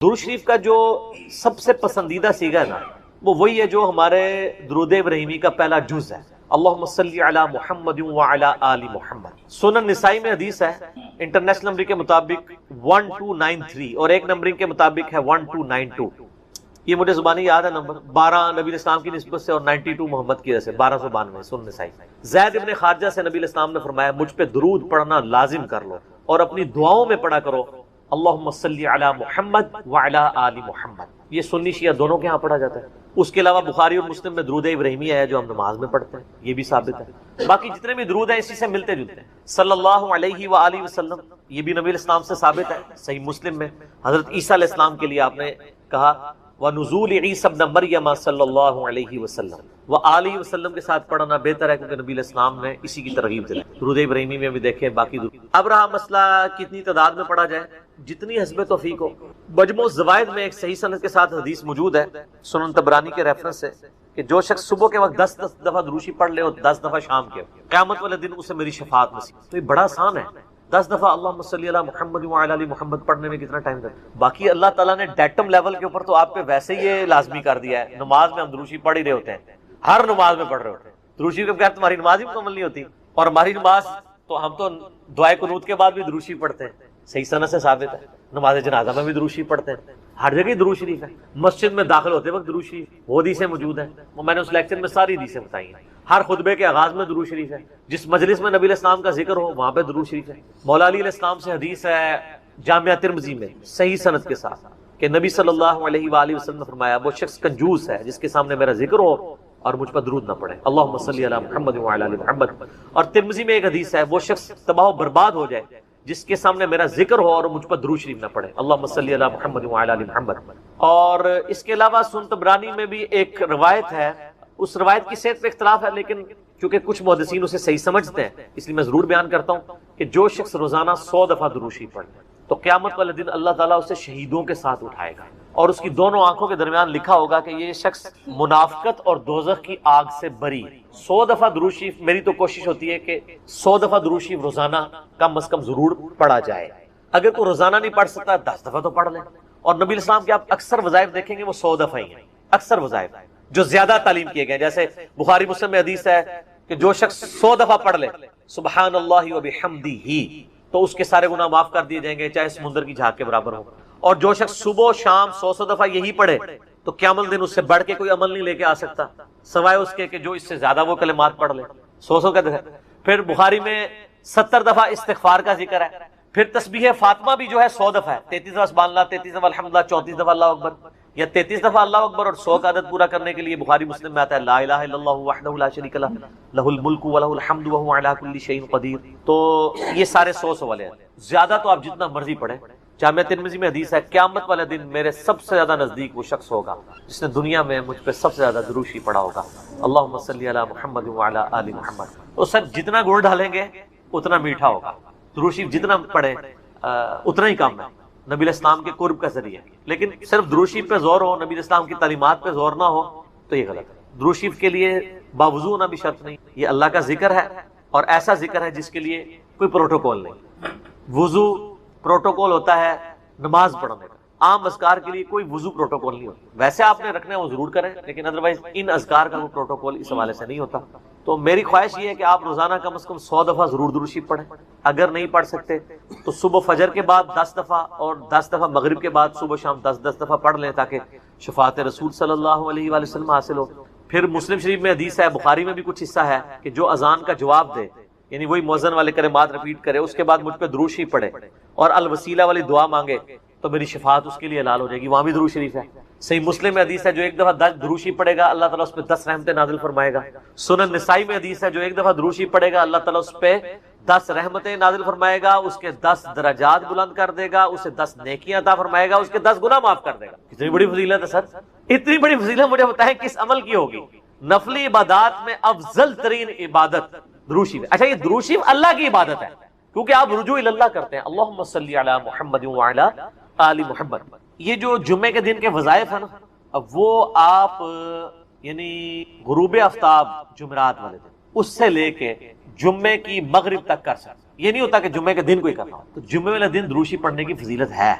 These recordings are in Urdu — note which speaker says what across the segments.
Speaker 1: درود شریف کا جو سب سے پسندیدہ سیغہ ہے نا، وہ وہی ہے جو ہمارے درود ابراہیمی کا پہلا جز ہے، اللہم صلی علی محمد وعلی آل محمد۔ سنن نسائی میں حدیث ہے، انٹرنیشنل نمبر کے مطابق 1293 اور ایک نمبرنگ کے مطابق ہے 1292۔ یہ مجھے زبانی یاد ہے نمبر، 12 نبی اسلام کی نسبت سے اور 92 محمد کی وجہ سے 1292 سنن نسائی۔ زید ابن خارجہ سے نبی اسلام نے فرمایا مجھ پہ درود پڑھنا لازم کر لو اور اپنی دعاؤں میں پڑھا کرو اللہم صلی علی محمد وعلی آل محمد۔ یہ سنی شیعہ دونوں کے ہاں پڑھا جاتا ہے۔ اس کے علاوہ بخاری اور مسلم میں درود ابراہیمی ہے جو ہم نماز میں پڑھتے ہیں، یہ بھی ثابت ہے۔ باقی جتنے بھی درود ہیں اسی سے ملتے جلتے ہیں، صلی اللہ علیہ وآلہ وسلم، یہ بھی نبی اسلام سے ثابت ہے۔ صحیح مسلم میں حضرت عیسیٰ علیہ السلام کے لیے آپ نے کہا وَنُزُولِ عِیسیٰ ابْنَ مَرْیَمَ صلی اللہ علیہ وسلم، وآلہ وسلم کے ساتھ پڑھنا بہتر ہے کیونکہ نبی علیہ السلام نے اسی کی ترغیب دلائی۔ درود ابراہیمی میں بھی دیکھیں باقی درود۔ اب رہا مسئلہ کتنی تعداد میں پڑھا جائے، جتنی حسب توفیق ہو۔ مجموع الزوائد میں ایک صحیح سند کے ساتھ حدیث موجود ہے سنن طبرانی کے ریفرنس سے کہ جو شخص صبح کے وقت 10 دفعہ دروشی پڑھ لے اور 10 دفعہ شام کے، قیامت والے دن اسے میری شفاعت نصیب۔ تو یہ بڑا آسان ہے، 10 دفعہ اللہم صلی علی محمد وعلی آل محمد پڑھنے میں کتنا ٹائم لگتا؟ باقی اللہ تعالیٰ نے ڈیٹم لیول کے اوپر تو آپ پہ ویسے ہی یہ لازمی کر دیا ہے۔ نماز میں ہم دروشی پڑھ ہی رہے ہوتے ہیں، ہر نماز میں پڑھ رہے ہوتے ہیں دروشی کے بغیر تمہاری نماز ہی مکمل نہیں ہوتی۔ اور ہماری نماز تو ہم تو دعائے قنوت کے بعد بھی دروشی پڑھتے ہیں، صحیح سند سے ثابت ہے۔ نماز جنازہ میں بھی دروشی پڑھتے ہیں، ہر جگہ درود شریف ہے۔ مسجد میں داخل ہوتے وقت درود شریف، وہ حدیثیں موجود ہیں، وہ میں نے اس لیکچر میں ساری حدیثیں بتائی ہیں۔ ہر خطبے کے آغاز میں درود شریف ہے، جس مجلس میں نبی علیہ السلام کا ذکر ہو وہاں پہ درود شریف ہے۔ مولا علی علیہ السلام سے حدیث ہے جامعہ ترمذی میں صحیح سند کے ساتھ کہ نبی صلی اللہ علیہ وآلہ وسلم نے فرمایا وہ شخص کنجوس ہے جس کے سامنے میرا ذکر ہو اور مجھ پر درود نہ پڑے، اللہم صلی علی محمد وعلی آل محمد۔ اور ترمذی میں ایک حدیث ہے وہ شخص تباہ و برباد ہو جائے جس کے سامنے میرا ذکر ہو اور مجھ پر درود شریف نہ پڑے، اللہم صلی علی محمد وعلی آل محمد۔ اور اس کے علاوہ سنن طبرانی میں بھی ایک روایت ہے، اس روایت کی صحت پہ اختلاف ہے لیکن چونکہ کچھ محدثین اسے صحیح سمجھتے ہیں اس لیے میں ضرور بیان کرتا ہوں کہ جو شخص روزانہ 100 دفعہ درود شریف پڑھے تو قیامت والے دن اللہ تعالیٰ اسے شہیدوں کے ساتھ اٹھائے گا اور اس کی دونوں آنکھوں کے درمیان لکھا ہوگا کہ یہ شخص منافقت اور دوزخ کی آگ سے بری۔ 100 دفعہ درود شریف، میری تو کوشش ہوتی ہے کہ 100 دفعہ درود شریف روزانہ کم از کم ضرور پڑھا جائے۔ اگر کوئی روزانہ نہیں پڑھ سکتا 10 دفعہ تو پڑھ لیں۔ اور نبی علیہ السلام کے آپ اکثر وظائف دیکھیں گے وہ 100 دفعہ ہی ہیں، اکثر وظائف جو زیادہ تعلیم کیے گئے، جیسے بخاری مسلم میں حدیث ہے کہ جو شخص 100 دفعہ پڑھ لے سبحان اللہ وبحمدہ تو اس کے سارے گناہ معاف کر دیے جائیں گے چاہے سمندر کی جھاگ کے برابر ہو۔ اور جو شخص صبح شام 100 دفعہ یہی پڑھے تو قیامت دن اس سے بڑھ کے کوئی عمل نہیں لے کے آ سکتا سوائے اس کے کہ جو اس سے زیادہ وہ کلمات پڑھ لے 100 کا دفعہ۔ پھر بخاری میں 70 دفعہ استغفار کا ذکر ہے۔ پھر تسبیح فاطمہ بھی جو ہے 100 دفعہ ہے، 33 دفعہ سبحان اللہ، 33 دفعہ الحمدللہ، 34 دفعہ اللہ اکبر، یا 33 دفعہ اللہ اکبر اور 100 کا عدد پورا کرنے کے لیے بخاری مسلم میں آتا ہے لا الہ الا اللہ وحدہ لا شریک لہ لہ الملک ولہ الحمد وہو علی کل شیء قدیر۔ تو یہ سارے 100 والے ہیں، زیادہ تو آپ جتنا مرضی پڑھیں۔ جامعہ ترمذی میں حدیث ہے قیامت والے دن میرے سب سے زیادہ نزدیک وہ شخص ہوگا جس نے دنیا میں مجھ پہ سب سے زیادہ درود شریف پڑھا ہوگا، اللہم صلی علی محمد وعلی آل محمد۔ تو سر جتنا گڑ ڈالیں گے اتنا میٹھا ہوگا، درود شریف جتنا پڑھیں اتنا ہی کام ہے، نبی علیہ السلام کے قرب کا ذریعہ۔ لیکن صرف درود شریف پہ زور ہو، نبی علیہ السلام کی تعلیمات پہ زور نہ ہو تو یہ غلط ہے۔ درود شریف کے لیے باوضو ہونا بھی شرط نہیں، یہ اللہ کا ذکر ہے اور ایسا ذکر ہے جس کے لیے کوئی پروٹوکول نہیں۔ وضو پروٹوکول ہوتا ہے نماز پڑھنے کا، عام اذکار کے لیے کوئی وضو پروٹوکول نہیں ہوتا۔ ویسے آپ نے رکھنا ہے وہ ضرور کریں لیکن ادروائز ان اذکار کا وہ پروٹوکول اس حوالے سے نہیں ہوتا۔ تو میری خواہش یہ ہے کہ آپ روزانہ کم از کم 100 دفعہ ضرور درود شریف پڑھیں۔ اگر نہیں پڑھ سکتے تو صبح فجر کے بعد 10 دفعہ اور 10 دفعہ مغرب کے بعد صبح شام 10 دفعہ پڑھ لیں تاکہ شفاعت رسول صلی اللہ علیہ وآلہ وسلم حاصل ہو۔ پھر مسلم شریف میں حدیث ہے، بخاری میں بھی کچھ حصہ ہے کہ جو اذان کا جواب دے یعنی وہی مؤذن والے کلمات ریپیٹ کرے اس کے بعد مجھ پہ درود شریف پڑھے اور الوسیلہ والی دعا مانگے تو میری شفاعت اس کے لیے حلال ہو جائے گی، وہاں بھی درود شریف ہے۔ صحیح مسلم میں حدیث ہے جو ایک دفعہ 10 درود شریف پڑھے گا اللہ تعالیٰ اس پہ 10 رحمتیں نازل فرمائے گا۔ سنن نسائی میں حدیث ہے جو ایک دفعہ درود شریف پڑھے گا اللہ تعالیٰ اس پہ 10 رحمتیں نازل فرمائے گا، اس کے 10 درجات بلند کر دے گا، اسے 10 نیکیاں عطا فرمائے گا، اس کے 10 گناہ معاف کر دے گا۔ کتنی بڑی فضیلت ہے سر، اتنی بڑی فضیلت مجھے بتائیں کس عمل کی ہوگی؟ نفلی عبادات میں افضل ترین عبادت درود شریف۔ اچھا یہ درود شریف اللہ کی عبادت ہے کیونکہ آپ رجوع اللہ کرتے ہیں، اللہم صلی علی محمد وعلی آل محمد۔ یہ جو جمعے کے دن کے وظائف ہیں نا اب وہ آپ یعنی غروب آفتاب جمعرات والے دن اس سے لے کے جمعے کی مغرب تک کر سکتے، یہ نہیں ہوتا کہ جمعے کے دن کوئی کرنا ہو۔ تو جمعے والے دن درود شریف پڑھنے کی فضیلت ہے۔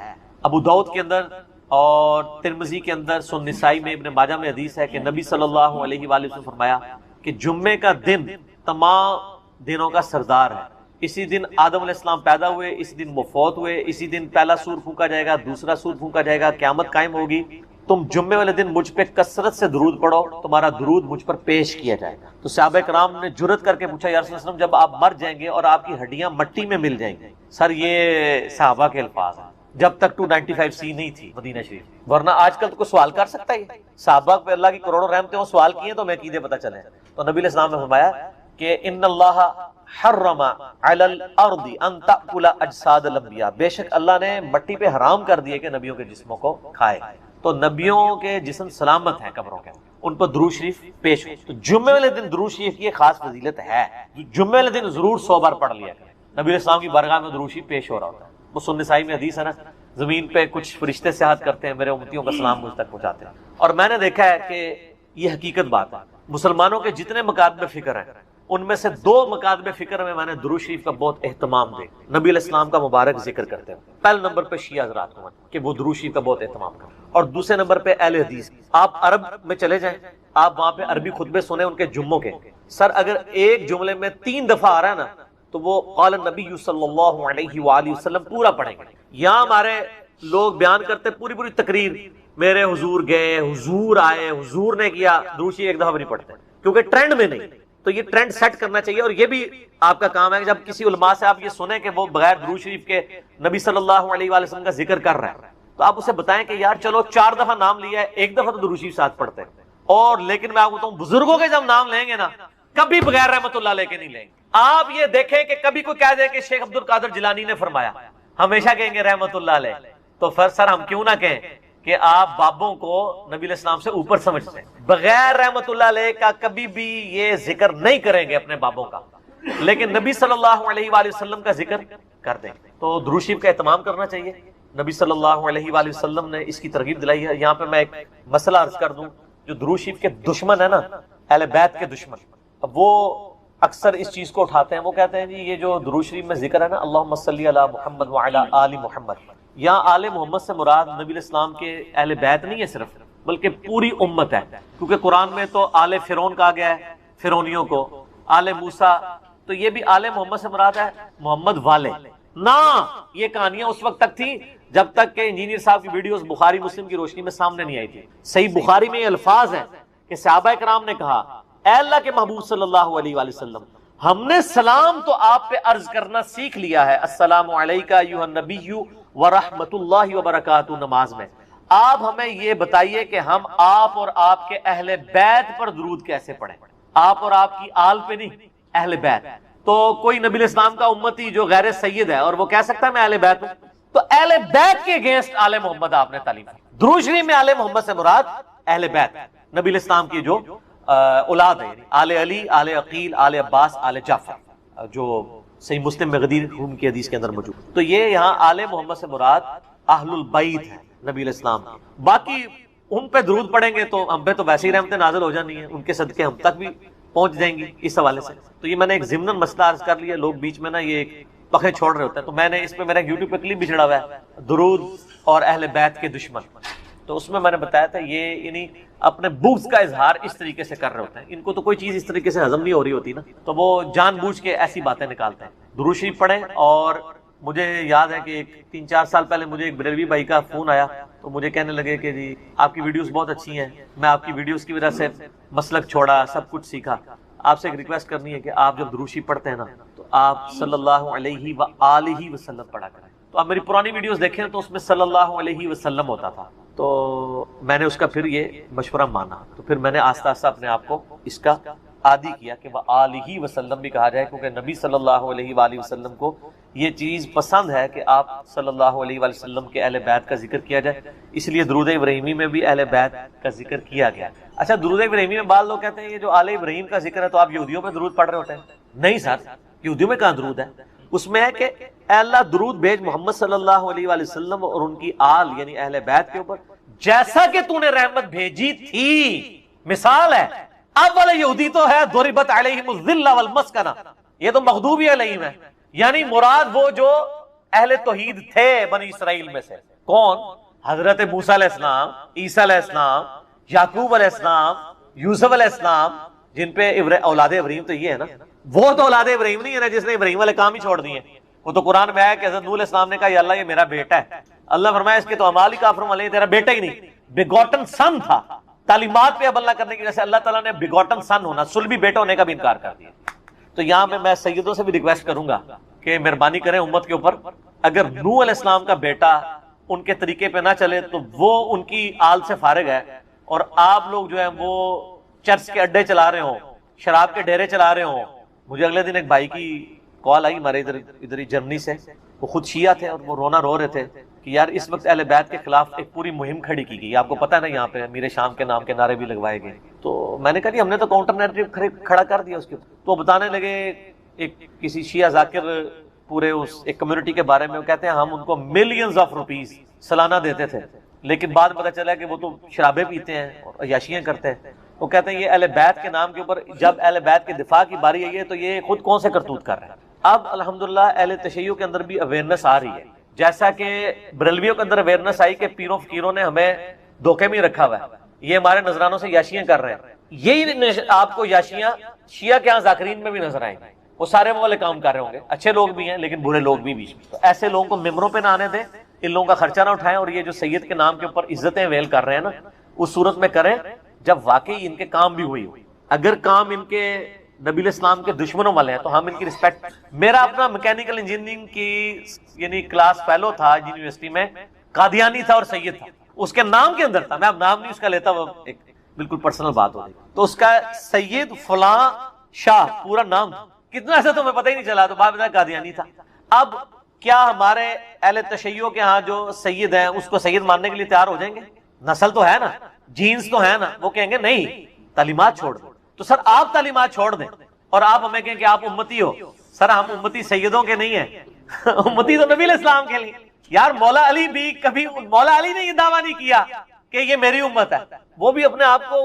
Speaker 1: ابو داؤد کے اندر اور ترمذی کے اندر، سنن نسائی میں، ابن ماجہ میں حدیث ہے کہ نبی صلی اللہ علیہ وآلہ وسلم فرمایا کہ جمعے کا دن تمام دنوں کا سردار ہے۔ اسی دن آدم علیہ السلام پیدا ہوئے، اسی دن وہ فوت ہوئے، اسی دن پہلا سور پھونکا جائے گا، دوسرا سور پھونکا جائے گا، قیامت قائم ہوگی۔ تم جمعے والے دن مجھ پہ کثرت سے درود پڑھو، تمہارا درود مجھ پر پیش کیا جائے گا۔ تو صحابہ کرام نے جرت کر کے پوچھا، یا رسول اللہ صلی اللہ علیہ وسلم جب آپ مر جائیں گے اور آپ کی ہڈیاں مٹی میں مل جائیں گی؟ سر یہ صحابہ کے الفاظ ہیں، جب تک 295C نہیں تھی مدینہ شریف، ورنہ آج کل تو کوئی سوال کر سکتا ہے؟ صحابہ پہ اللہ کی کروڑوں رحمتیں، وہ سوال کیے تو ہمیں عقیدے پتہ چلے۔ تو نبی علیہ السلام نے فرمایا کہ ان اللہ حرم علی الارض ان تأکل اجساد الانبیاء، بے شک اللہ نے مٹی پہ حرام کر دیے کہ نبیوں کے جسموں کو کھائے۔ تو نبیوں کے جسم سلامت ہیں قبروں کے، ان پر درود شریف پیش ہو۔ تو جمعے والے دن درود شریف کی خاص فضیلت ہے، جمعے والے دن ضرور 100 بار پڑھ لیا کریں۔ نبی علیہ السلام کی بارگاہ میں درود شریف پیش ہو رہا ہوتا ہے۔ وہ سنن نسائی میں حدیث ہے نا، زمین پہ کچھ فرشتے سیاحت کرتے ہیں، میرے امتیوں کا سلام مجھ تک پہنچاتے ہیں۔ اور میں نے دیکھا ہے کہ یہ حقیقت بات ہے، مسلمانوں کے جتنے مکاتب فکر ہیں ان میں سے 2 مکاتب فکر میں نے درود شریف کا بہت اہتمام دے، نبی علیہ السلام کا مبارک ذکر کرتے ہیں۔ پہلے نمبر پہ شیعہ حضرات کو کہ وہ درود شریف کا بہت اہتمام کریں، اور دوسرے نمبر پہ اہل حدیث۔ آپ عرب میں چلے جائیں، آپ وہاں پہ عربی خطبے سنیں ان کے جمعوں کے، سر اگر ایک جملے میں 3 دفعہ آ رہا ہے نا تو وہ قال النبی صلی اللہ علیہ وآلہ وسلم پورا پڑھیں گے۔ یہاں ہمارے لوگ بیان کرتے پوری تقریر، میرے حضور گئے، حضور آئے، حضور نے کیا، درود شریف ایک دفعہ بھی نہیں پڑھتے کیونکہ ٹرینڈ میں نہیں۔ تو یہ ٹرینڈ سیٹ کرنا چاہیے، اور یہ بھی آپ کا کام ہے کہ جب کسی علماء سے آپ یہ سنیں کہ وہ بغیر درود شریف کے نبی صلی اللہ علیہ وآلہ وسلم کا ذکر کر رہا ہے، تو آپ اسے بتائیں کہ یار چلو 4 دفعہ نام لیا ہے، 1 دفعہ تو درود شریف ساتھ پڑھتے ہیں۔ اور لیکن میں آپ کو بتاؤں، بزرگوں کے جب نام لیں گے نا کبھی بغیر رحمت اللہ لے کے نہیں لیں گے۔ آپ یہ دیکھیں کہ کبھی کوئی کہہ دے کہ شیخ عبد القادر جیلانی نے فرمایا، ہمیشہ کہیں گے رحمت اللہ علیہ۔ تو پھر سر ہم کیوں نہ کہیں کہ آپ بابوں کو نبی علیہ السلام سے اوپر سمجھتے ہیں، بغیر رحمت اللہ علیہ کا کبھی بھی یہ ذکر نہیں کریں گے اپنے بابوں کا، لیکن نبی صلی اللہ علیہ وآلہ وسلم کا ذکر کر دیں گے۔ تو درود شریف کا اہتمام کرنا چاہیے، نبی صلی اللہ علیہ وآلہ وسلم نے اس کی ترغیب دلائی ہے۔ یہاں پہ میں ایک مسئلہ عرض کر دوں، جو درود شریف کے دشمن ہے نا، اہل بیت کے دشمن، اب وہ اکثر اس چیز کو اٹھاتے ہیں، وہ کہتے ہیں جی یہ جو درود شریف میں ذکر ہے نا، اللہم صلی علی محمد وعلی آل محمد، یہاں آل محمد سے مراد نبی علیہ السلام کے اہل بیت نہیں ہے صرف، بلکہ پوری امت ہے، کیونکہ قرآن میں تو آل فرعون کہا گیا ہے، فرعونیوں کو، آل موسیٰ، تو یہ بھی آل محمد سے مراد ہے محمد والے نا۔ یہ کہانیاں اس وقت تک تھی جب تک کہ انجینئر صاحب کی ویڈیوز بخاری مسلم کی روشنی میں سامنے نہیں آئی تھی۔ صحیح بخاری میں یہ الفاظ ہیں کہ صحابہ کرام نے کہا، اے اللہ کے محبوب صلی اللہ علیہ وآلہ وسلم، ہم نے سلام تو آپ پہ عرض کرنا سیکھ لیا ہے، السلام علیکہ ایھا النبی ورحمۃ اللہ وبرکاتہ، نماز میں آپ ہمیں یہ بتائیے کہ ہم آپ اور آپ کے اہل بیت پر درود کیسے پڑھیں، آپ اور آپ کی آل پہ نہیں، اہل بیت۔ تو کوئی نبی علیہ السلام کا امتی جو غیر سید ہے اور وہ کہہ سکتا ہے میں اہل بیت ہوں، تو اہل بیت کے اگینسٹ آل محمد آپ نے تعلیم دی۔ درود شریف میں آل محمد سے مراد اہل بیت، نبی علیہ السلام کی جو اولاد ہے، آل علی، آل عقیل، آل عباس، آل جعفر، جو صحیح مسلم میں غدیر خون کی حدیث کے اندر موجود۔ تو یہ یہاں آل محمد سے مراد اہل البیت ہے نبی علیہ السلام، باقی ان پہ درود پڑھیں گے تو ہم پہ تو ویسے ہی رحمتیں نازل ہو جانی ہیں، ان کے صدقے ہم تک بھی پہنچ جائیں گی اس حوالے سے۔ تو یہ میں نے ایک ضمناً مسئلہ عرض کر لیا، لوگ بیچ میں نا یہ پخے چھوڑ رہے ہوتے ہیں، تو میں نے اس پہ میرا یوٹیوب پہ کلپ بھی چڑھا ہوا ہے، درود اور اہل بیت کے دشمن، تو اس میں میں نے بتایا تھا یہ یعنی اپنے بغض کا اظہار اس طریقے سے کر رہے ہوتے ہیں، ان کو تو کوئی چیز اس طریقے سے ہضم نہیں ہو رہی ہوتی نا، تو وہ جان بوجھ کے ایسی باتیں نکالتے ہیں۔ درود شریف پڑھیں، اور مجھے یاد ہے کہ 3-4 سال پہلے مجھے ایک بریلوی بھائی کا فون آیا، تو مجھے کہنے لگے کہ جی آپ کی ویڈیوز بہت اچھی ہیں، میں آپ کی ویڈیوز کی وجہ سے مسلک چھوڑا، سب کچھ سیکھا، آپ سے ایک ریکویسٹ کرنی ہے کہ آپ جب درود شریف پڑھتے ہیں نا تو آپ صلی اللہ علیہ وآلہ وسلم پڑھا کریں۔ تو آپ میری پرانی ویڈیوز دیکھیں تو اس میں صلی اللہ علیہ وسلم ہوتا تھا، تو میں نے اس کا پھر یہ مشورہ مانا، تو پھر میں نے آہستہ آہستہ اپنے آپ کو اس کا عادی کیا کہ وآلہ وسلم بھی کہا جائے، کیونکہ نبی صلی اللہ علیہ وآلہ وسلم کو یہ چیز پسند ہے کہ آپ صلی اللہ علیہ وآلہ وسلم کے اہل بیت کا ذکر کیا جائے، اس لیے درود ابراہیمی میں بھی اہل بیت کا ذکر کیا گیا۔ اچھا، درود ابراہیمی میں بعض لوگ کہتے ہیں یہ جو آل ابراہیم کا ذکر ہے تو آپ یہودیوں پہ درود پڑھ رہے ہوتے ہیں۔ نہیں سر، یہودیوں میں کہاں درود ہے؟ اس میں ہے کہ اے اللہ درود بھیج محمد صلی اللہ علیہ وآلہ وسلم اور ان کی آل یعنی اہل بیت کے اوپر، جیسا کہ تو نے رحمت بھیجی تھی۔ مثال ہے، اب والا یہودی تو ہے ضربت علیہم الذلہ والمسکنہ، یہ تو مغضوب علیہم ہے، یعنی مراد وہ جو اہل توحید تھے بنی اسرائیل میں سے، کون؟ حضرت موسیٰ علیہ السلام، عیسیٰ علیہ السلام، یعقوب علیہ السلام، یوسف علیہ السلام، جن پہ اولاد ابراہیم تو یہ ہے نا، وہ تو اولاد ابراہیم نہیں ہے نا جس نے ابراہیم والے کام ہی چھوڑ دیے. وہ تو قرآن میں آیا کہ حضرت نوح علیہ السلام نے کہا یا اللہ یہ میرا بیٹا ہے. اللہ فرمایا اس کے تو اعمال ہی کافر والے ہیں، تیرا بیٹا ہی نہیں، بیگوٹن سن تھا. تعلیمات پہ عمل نہ کرنے کی وجہ سے اللہ تعالیٰ نے بیگوٹن سن ہونا، صلبی بیٹا ہونے کا بھی انکار کر دیا. تو یہاں پہ میں سیدوں سے بھی ریکویسٹ کروں گا کہ مہربانی کریں امت کے اوپر، اگر نوح علیہ السلام کا بیٹا ان کے طریقے پہ نہ چلے تو وہ ان کی آل سے فارغ ہے، اور آپ لوگ جو ہیں وہ چرچ کے اڈے چلا رہے ہوں، شراب کے ڈیرے چلا رہے ہوں. مجھے اگلے دن ایک بھائی کی کال آئی ہمارے ادھر ہی جرمنی سے، وہ خود شیعہ تھے اور وہ رونا رو رہے تھے کہ یار اس وقت اہل بیت کے خلاف ایک پوری مہم کھڑی کی گئی. آپ کو پتہ ہے نا یہاں پہ امیر شام کے نام کے نعرے بھی لگوائے گئے. تو میں نے کہا جی ہم نے تو کاؤنٹر نیریٹو کھڑا کر دیا اس کے اوپر. تو بتانے لگے ایک کسی شیعہ ذاکر پورے اس ایک کمیونٹی کے بارے میں، وہ کہتے ہیں ہم ان کو ملینز آف روپیز سالانہ دیتے تھے، لیکن بعد میں پتہ چلا کہ وہ تو شرابیں پیتے ہیں اور عیاشیاں کرتے ہیں. وہ کہتے ہیں یہ اہل بیت کے نام کے اوپر جب اہل بیت کے دفاع کی باری آئی ہے تو یہ خود کون سے کرتوت کر رہے ہیں. اب الحمدللہ اہل تشیع کے اندر بھی اویئرنیس آ رہی ہے، جیسا کہ بریلویوں کے اندر اویئرنیس آئی کہ پیروں فقیروں نے ہمیں دھوکے میں رکھا ہوا ہے، یہ ہمارے نذرانوں سے یاشیاں کر رہے ہیں. یہی آپ کو یاشیاں شیعہ کے ہاں ذاکرین میں بھی نظر آئیں گے. وہ سارے وہ والے کام کر رہے ہوں گے، اچھے لوگ بھی ہیں لیکن برے لوگ بھی بیچ میں. تو ایسے لوگوں کو ممبروں پہ نہ آنے دیں، ان لوگوں کا خرچہ نہ اٹھائیں، اور یہ جو سید کے نام کے اوپر عزتیں ویل کر رہے ہیں نا اس صورت میں کریں جب واقعی ان کے کام بھی ہوئی. اگر کام ان کے نبی علیہ السلام کے دشمنوں والے ہیں تو ہم ان کی رسپیکٹ. میرا اپنا میکینیکل انجینئرنگ کی یعنی کلاس فیلو تھا یونیورسٹی میں، قادیانی تھا اور سید تھا، اس کے نام کے اندر تھا، میں اب نام نہیں اس کا لیتا، وہ ایک بالکل پرسنل بات ہو گئی. تو اس کا سید فلاں شاہ پورا نام تھا، کتنا ایسا تو ہمیں پتہ ہی نہیں چلا، تو بعد میں قادیانی تھا. اب کیا ہمارے اہل تشیع کے ہاں جو سید ہیں اس کو سید ماننے کے لیے تیار ہو جائیں گے؟ نسل تو ہے نا، جینز تو ہے نا. وہ کہیں گے نہیں تعلیمات چھوڑ دو. تو سر آپ تعلیمات چھوڑ دیں اور آپ ہمیں کہیں کہ آپ امتی ہو. سر ہم امتی سیدوں کے نہیں ہیں، امتی تو نبی علیہ السلام کے لیے. یار مولا علی بھی کبھی، مولا علی نے یہ دعویٰ نہیں کیا کہ یہ میری امت ہے، وہ بھی اپنے آپ کو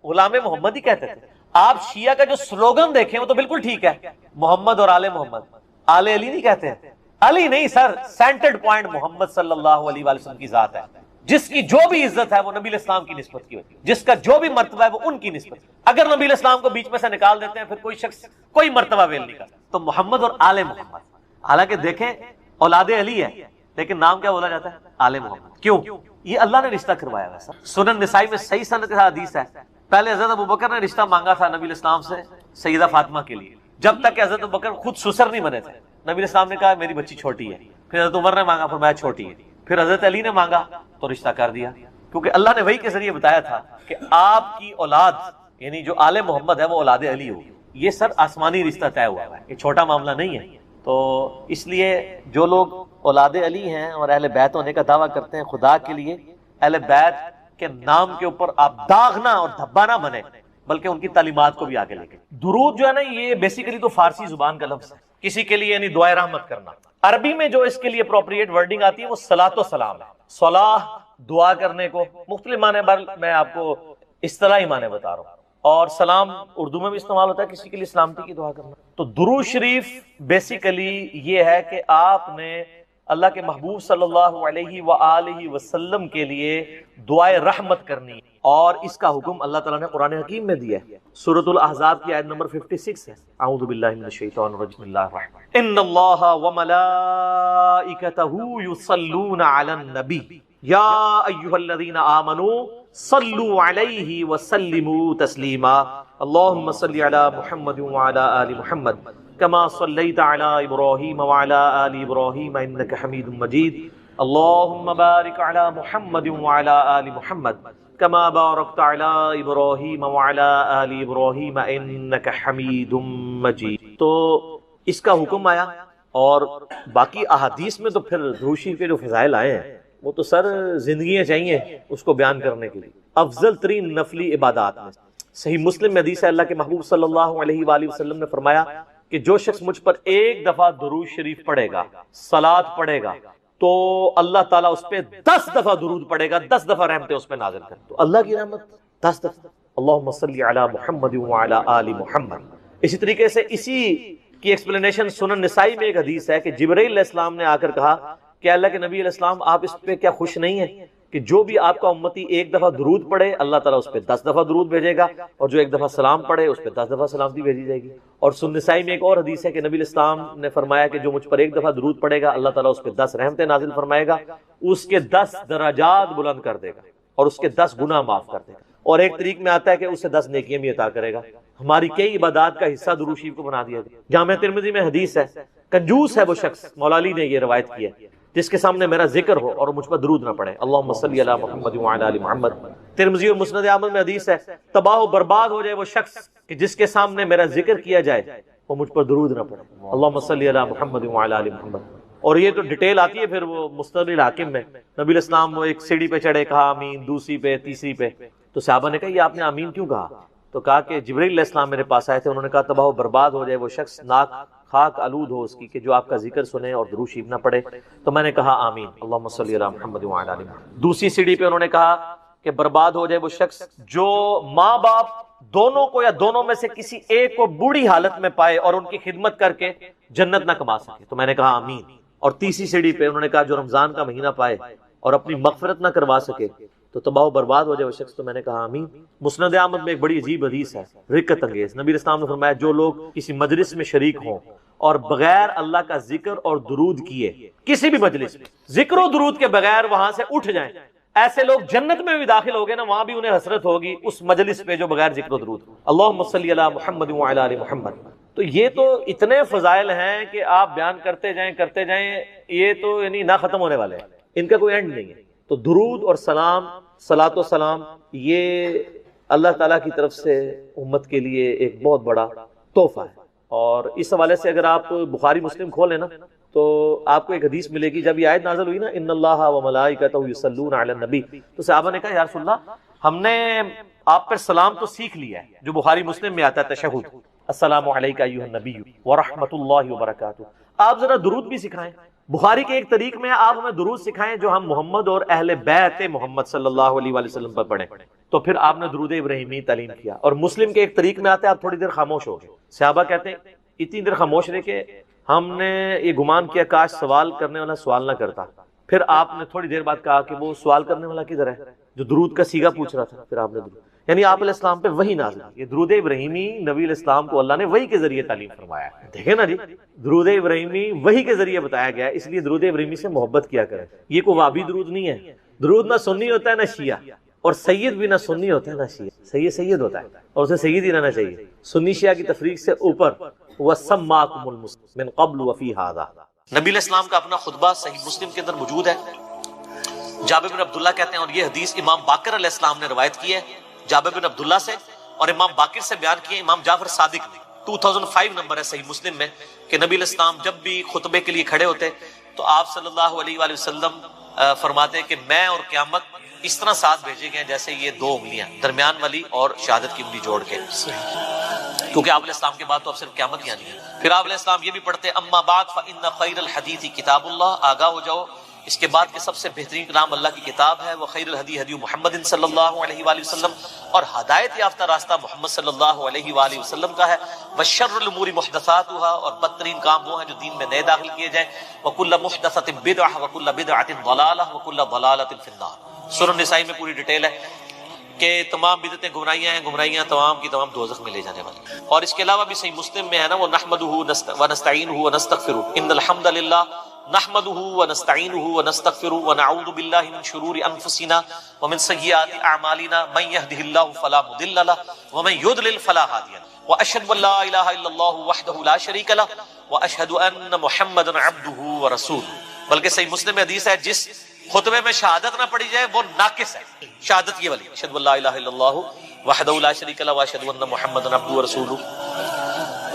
Speaker 1: غلام محمد ہی کہتے تھے. آپ شیعہ کا جو سلوگن دیکھیں وہ تو بالکل ٹھیک ہے، محمد اور آل محمد. آل علی نہیں کہتے ہیں، علی نہیں سر، سینٹرڈ پوائنٹ محمد صلی اللہ علیہ وآلہ وسلم کی ذات ہے، جس کی جو بھی عزت ہے وہ نبی علیہ السلام کی نسبت کی ہوتی ہے، جس کا جو بھی مرتبہ ہے وہ ان کی نسبت. اگر نبی علیہ السلام کو بیچ میں سے نکال دیتے ہیں پھر کوئی شخص کوئی مرتبہ ویل نہیں کرتا. تو محمد اور آل محمد، حالانکہ دیکھیں اولاد علی ہے لیکن نام کیا بولا جاتا ہے؟ آل محمد. کیوں؟ یہ اللہ نے رشتہ کروایا ہے. سنن نسائی میں صحیح سند کے ساتھ حدیث ہے، پہلے حضرت ابوبکر نے رشتہ مانگا تھا نبی علیہ السلام سے سیدہ فاطمہ کے لیے، جب تک کہ حضرت ابوبکر خود سسر نہیں بنے تھے. نبی علیہ السلام نے کہا میری بچی چھوٹی ہے. پھر حضرت عمر نے مانگا، فرمایا چھوٹی ہے. پھر حضرت علی نے مانگا تو رشتہ کر دیا، کیونکہ اللہ نے وحی کے ذریعے بتایا تھا کہ آپ کی اولاد یعنی جو آل محمد ہے وہ اولاد علی ہوگی. یہ سر آسمانی رشتہ طے ہوا ہے، یہ چھوٹا معاملہ نہیں ہے. تو اس لیے جو لوگ اولاد علی ہیں اور اہل بیت ہونے کا دعویٰ کرتے ہیں، خدا کے لیے اہل بیت کے نام کے اوپر آپ داغ نہ اور دھبا نہ بنے، بلکہ ان کی تعلیمات کو بھی آگے لے کے. درود جو ہے نا یہ بیسیکلی تو فارسی زبان کا لفظ ہے، کسی کے لیے یعنی دعائے رحمت کرنا. عربی میں جو اس کے لیے اپروپریٹ ورڈنگ آتی ہے وہ صلاۃ و سلام ہے. صلاح دعا کرنے کو مختلف معنی، میں آپ کو اصطلاحی معنی بتا رہا ہوں، اور سلام اردو میں بھی استعمال ہوتا ہے کسی کے لیے سلامتی کی دعا کرنا. تو درود شریف بیسیکلی یہ ہے کہ آپ نے اللہ کے محبوب صلی اللہ علیہ وآلہ وسلم کے لیے دعائے رحمت کرنی، اور اس کا حکم اللہ تعالیٰ نے قرآن حکیم میں دیا ہے. سورۃ الاحزاب کی آیت نمبر 56 ہے. اعوذ باللہ من الشیطان الرجیم، بسم اللہ الرحمن الرحیم. ان اللہ وملائکتہ یصلون علی النبی یا ایھا الذین آمنوا صلوا علیہ وسلموا تسلیما. اللہم صل علی محمد وعلی آل محمد كما صليت على إبراهيم وعلى آل إبراهيم إنك حميد مجيد. اللهم بارك على محمد وعلى آل محمد كما باركت على إبراهيم وعلى آل إبراهيم إنك حميد مجيد. تو اس کا حکم آیا، اور باقی احادیث میں تو پھر درود شریف کے جو فضائل آئے ہیں وہ تو سر زندگیاں چاہیے اس کو بیان کرنے کے لیے. افضل ترین نفلی عبادات میں صحیح مسلم میں حدیث ہے، اللہ کے محبوب صلی اللہ علیہ وآلہ وسلم نے فرمایا کہ جو شخص مجھ پر ایک دفعہ درود شریف پڑھے گا، صلات پڑھے گا، تو اللہ تعالیٰ اس پہ 10 دفعہ درود پڑھے گا، 10 دفعہ رحمتیں اس پہ نازل کرے. تو اللہ کی رحمت 10 دفعہ. اللہم صلی علی محمد وعلی آل محمد. اسی طریقے سے اسی کی ایکسپلینیشن سنن نسائی میں ایک حدیث ہے کہ جبرائیل علیہ السلام نے آ کر کہا کہ اللہ کے نبی علیہ السلام آپ اس پہ کیا خوش نہیں ہیں کہ جو بھی آپ کا امتی ایک دفعہ درود پڑھے اللہ تعالیٰ اس پہ 10 دفعہ درود بھیجے گا، اور جو ایک دفعہ سلام پڑھے اس پہ 10 دفعہ سلامتی بھیجی جائے گی۔ اور سنن نسائی میں ایک اور حدیث ہے کہ نبی اسلام نے فرمایا کہ جو مجھ پر ایک دفعہ درود پڑھے گا اللہ تعالیٰ اس پہ 10 رحمتیں نازل فرمائے گا، اس کے 10 درجات بلند کر دے گا اور اس کے 10 گناہ معاف کر دے گا، اور ایک طریق میں آتا ہے کہ اسے 10 نیکیاں بھی عطا کرے گا۔ ہماری کئی عبادات کا حصہ درود شریف کو بنا دیا گیا۔ جامع ترمذی میں حدیث ہے، کنجوس ہے وہ شخص، مولا علی نے یہ روایت کی ہے، جس کے سامنے میرا ذکر ہو اور مجھ پر درود نہ پڑے۔ اللہم صلی علی محمد وعلی آل محمد۔ ترمذی اور مسند احمد میں حدیث ہے، تباہ و برباد ہو جائے وہ شخص کہ جس کے سامنے میرا ذکر کیا جائے وہ مجھ پر درود نہ پڑے۔ اللہم صلی علی محمد وعلی آل محمد۔ اور یہ تو ڈیٹیل آتی ہے پھر وہ مستدرک الحاکم میں، نبی الاسلام وہ ایک سیڑھی پہ چڑھے، کہا آمین، دوسری پہ، تیسری پہ، تو صحابہ نے کہا یہ آپ نے آمین کیوں کہا؟ تو کہا کہ جبرائیل علیہ السلام میرے پاس آئے تھے، انہوں نے کہا تباہ و برباد ہو جائے وہ شخص، ناک خاک آلود ہو اس کی، کہ جو آپ کا ذکر سنے اور درود شریف نہ پڑھے۔ تو میں نے کہا آمین، اللہم صلی علی محمد وعلی آل محمد۔ دوسری سیڑھی پہ انہوں نے کہا کہ برباد ہو جائے وہ شخص جو ماں باپ دونوں کو یا دونوں میں سے کسی ایک کو بوڑھی حالت میں پائے اور ان کی خدمت کر کے جنت نہ کما سکے، تو میں نے کہا آمین۔ اور تیسری سیڑھی پہ انہوں نے کہا جو رمضان کا مہینہ پائے اور اپنی مغفرت نہ کروا سکے تو تباہ و برباد ہو جائے وہ شخص، تو میں نے کہا آمین۔ مسند احمد میں ایک بڑی عجیب حدیث ہے، رکت انگیز، نبی اسلام نے فرمایا جو لوگ کسی مجلس میں شریک ہوں اور بغیر اللہ کا ذکر اور درود کیے کسی بھی مجلس میں ذکر و درود کے بغیر وہاں سے اٹھ جائیں، ایسے لوگ جنت میں بھی داخل ہو گئے نا، وہاں بھی انہیں حسرت ہوگی اس مجلس پہ جو بغیر ذکر و درود۔ اللہم صلی علی محمد وعلی آل محمد۔ تو یہ تو اتنے فضائل ہیں کہ آپ بیان کرتے جائیں، یہ تو یعنی نہ ختم ہونے والے ہیں، ان کا کوئی اینڈ نہیں ہے۔ تو درود اور سلام، صلاۃ و سلام، یہ اللہ تعالیٰ کی طرف سے امت کے لیے ایک بہت بڑا تحفہ ہے۔ اور اس حوالے سے اگر آپ بخاری مسلم کھولیں نا تو آپ کو ایک حدیث ملے گی، جب یہ آیت نازل ہوئی نا ان اللہ و ملائکتہ یصلون علی النبی، تو صحابہ نے کہا یا رسول اللہ ہم نے آپ پر سلام تو سیکھ لیا ہے جو بخاری مسلم میں آتا ہے تشہد، السلام علیکہ ایھا النبی ورحمۃ اللہ وبرکاتہ، آپ ذرا درود بھی سکھائیں۔ بخاری کے ایک طریق میں آپ ہمیں درود سکھائیں جو ہم محمد اور اہل بیت محمد صلی اللہ علیہ وآلہ وسلم پر پڑھیں، تو پھر آپ نے درود ابراہیمی تعلیم کیا۔ اور مسلم کے ایک طریق میں آتے ہیں آپ تھوڑی دیر خاموش ہو گئے، صحابہ کہتے ہیں اتنی دیر خاموش رہے کہ ہم نے یہ گمان کیا کاش سوال کرنے والا سوال نہ کرتا۔ پھر آپ نے تھوڑی دیر بعد کہا کہ وہ سوال کرنے والا کدھر ہے جو درود کا سیگا پوچھ رہا تھا؟ پھر آپ نے درود، یعنی آپ علیہ السلام پہ وحی نازل ہوئی۔ یہ درود ابراہیمی نبی علیہ السلام کو اللہ نے وحی کے ذریعے تعلیم فرمایا ہے۔ دیکھیں نا جی، درود ابراہیمی وحی کے ذریعے بتایا گیا ہے، اس لیے درود ابراہیمی سے محبت کیا کریں۔ یہ کوئی وابی درود نہیں ہے، درود نہ سنی ہوتا ہے نہ شیعہ، اور سید بھی نہ سنی ہوتا ہے نہ شیعہ، سید ہوتا ہے اور اسے سید ہی رہنا چاہیے، سنی شیعہ کی تفریق سے اوپر۔ وَسَمَّاكُمُ الْمُسْلِمِينَ مِن قَبْلُ وَفِي هَذَا، نبی علیہ السلام کا اپنا خطبہ صحیح مسلم کے اندر موجود ہے۔ جابر بن عبداللہ کہتے ہیں، اور یہ حدیث امام باقر علیہ السلام نے روایت کی ہے جابر بن عبداللہ سے، اور امام باقر سے بیان کیے امام جعفر صادق نے، 2005 نمبر ہے صحیح مسلم میں، کہ نبی علیہ السلام جب بھی خطبے کے لیے کھڑے ہوتے تو آپ صلی اللہ علیہ وآلہ وسلم فرماتے کہ میں اور قیامت اس طرح ساتھ بھیجے گئے جیسے یہ دو انگلیاں، درمیان والی اور شہادت کی انگلی جوڑ کے، کیونکہ آپ علیہ السلام کے بعد تو اب صرف قیامت ہی آنی ہے۔ پھر آپ علیہ السلام یہ بھی پڑھتے اما بعد فإن خیر الحدیث کتاب اللہ، آگاہ ہو جاؤ اس کے بعد کہ سب سے بہترین کلام اللہ کی کتاب ہے، وخیر الہدی ہدی محمد صلی اللہ علیہ وآلہ وسلم، اور ہدایت یافتہ راستہ محمد صلی اللہ علیہ وآلہ وسلم کا ہے، وشر الامور محدثاتها، اور بدترین کام وہ ہیں جو دین میں نئے داخل کیے جائیں، وکل محدثۃ بدعہ وکل بدعۃ ضلالہ وکل ضلالۃ فی النار۔ سورۃ نساء میں پوری ڈیٹیل ہے کہ تمام بدعتیں گمراہیاں ہیں، گمراہیاں تمام کی تمام دوزخ میں لے جانے والی۔ اور اس کے علاوہ بھی صحیح مسلم میں ہے نا، وہ نحمدہ ونستعینہ ونستغفرہ ان الحمد للہ نحمده ونستعینه ونستغفره ونعوذ باللہ من شرور انفسنا ومن سیئات اعمالنا من يهده الله فلا مضل له ومن يضلل فلا هادی له واشهد ان لا الہ الا اللہ وحدہ لا شریک له واشهد ان محمدا عبدہ ورسولہ۔ بلکہ صحیح مسلم میں حدیث ہے جس خطبے میں شہادت نہ پڑھی جائے وہ ناقص ہے، شہادت یہ والی، اشهد ان لا الہ الا اللہ وحدہ لا شریک له واشهد ان محمدا عبدہ ورسولہ۔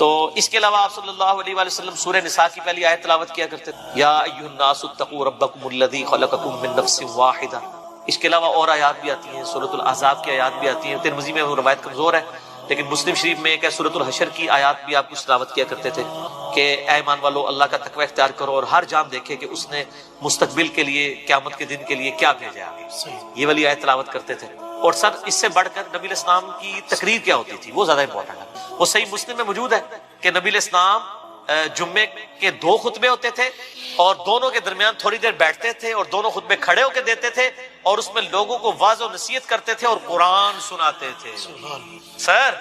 Speaker 1: تو اس کے علاوہ آپ صلی اللہ علیہ وآلہ وسلم سورہ نساء کی پہلی آیت تلاوت کیا کرتے تھے، یا ایھا الناس اتقوا ربکم الذی خلقکم من نفس واحدہ۔ اس کے علاوہ اور آیات بھی آتی ہیں، سورۃ الاحزاب کی آیات بھی آتی ہیں، ترمذی میں وہ روایت کمزور ہے لیکن مسلم شریف میں ایک ہے سورۃ الحشر کی آیات بھی آپ کو تلاوت کیا کرتے تھے کہ اے ایمان والو اللہ کا تقوی اختیار کرو اور ہر جان دیکھے کہ اس نے مستقبل کے لیے، قیامت کے دن کے لیے کیا بھیجا ہے، یہ والی آیت تلاوت کرتے تھے۔ اور سر اس سے بڑھ کر نبی علیہ السلام کی تقریر کیا ہوتی تھی وہ زیادہ امپورٹنٹ ہے۔ وہ صحیح مسلم میں موجود ہے کہ نبی علیہ السلام جمعے کے 2 خطبے ہوتے تھے اور دونوں کے درمیان تھوڑی دیر بیٹھتے تھے اور دونوں خطبے کھڑے ہو کے دیتے تھے اور اس میں لوگوں کو واعظ و نصیحت کرتے تھے اور قرآن سناتے تھے سر.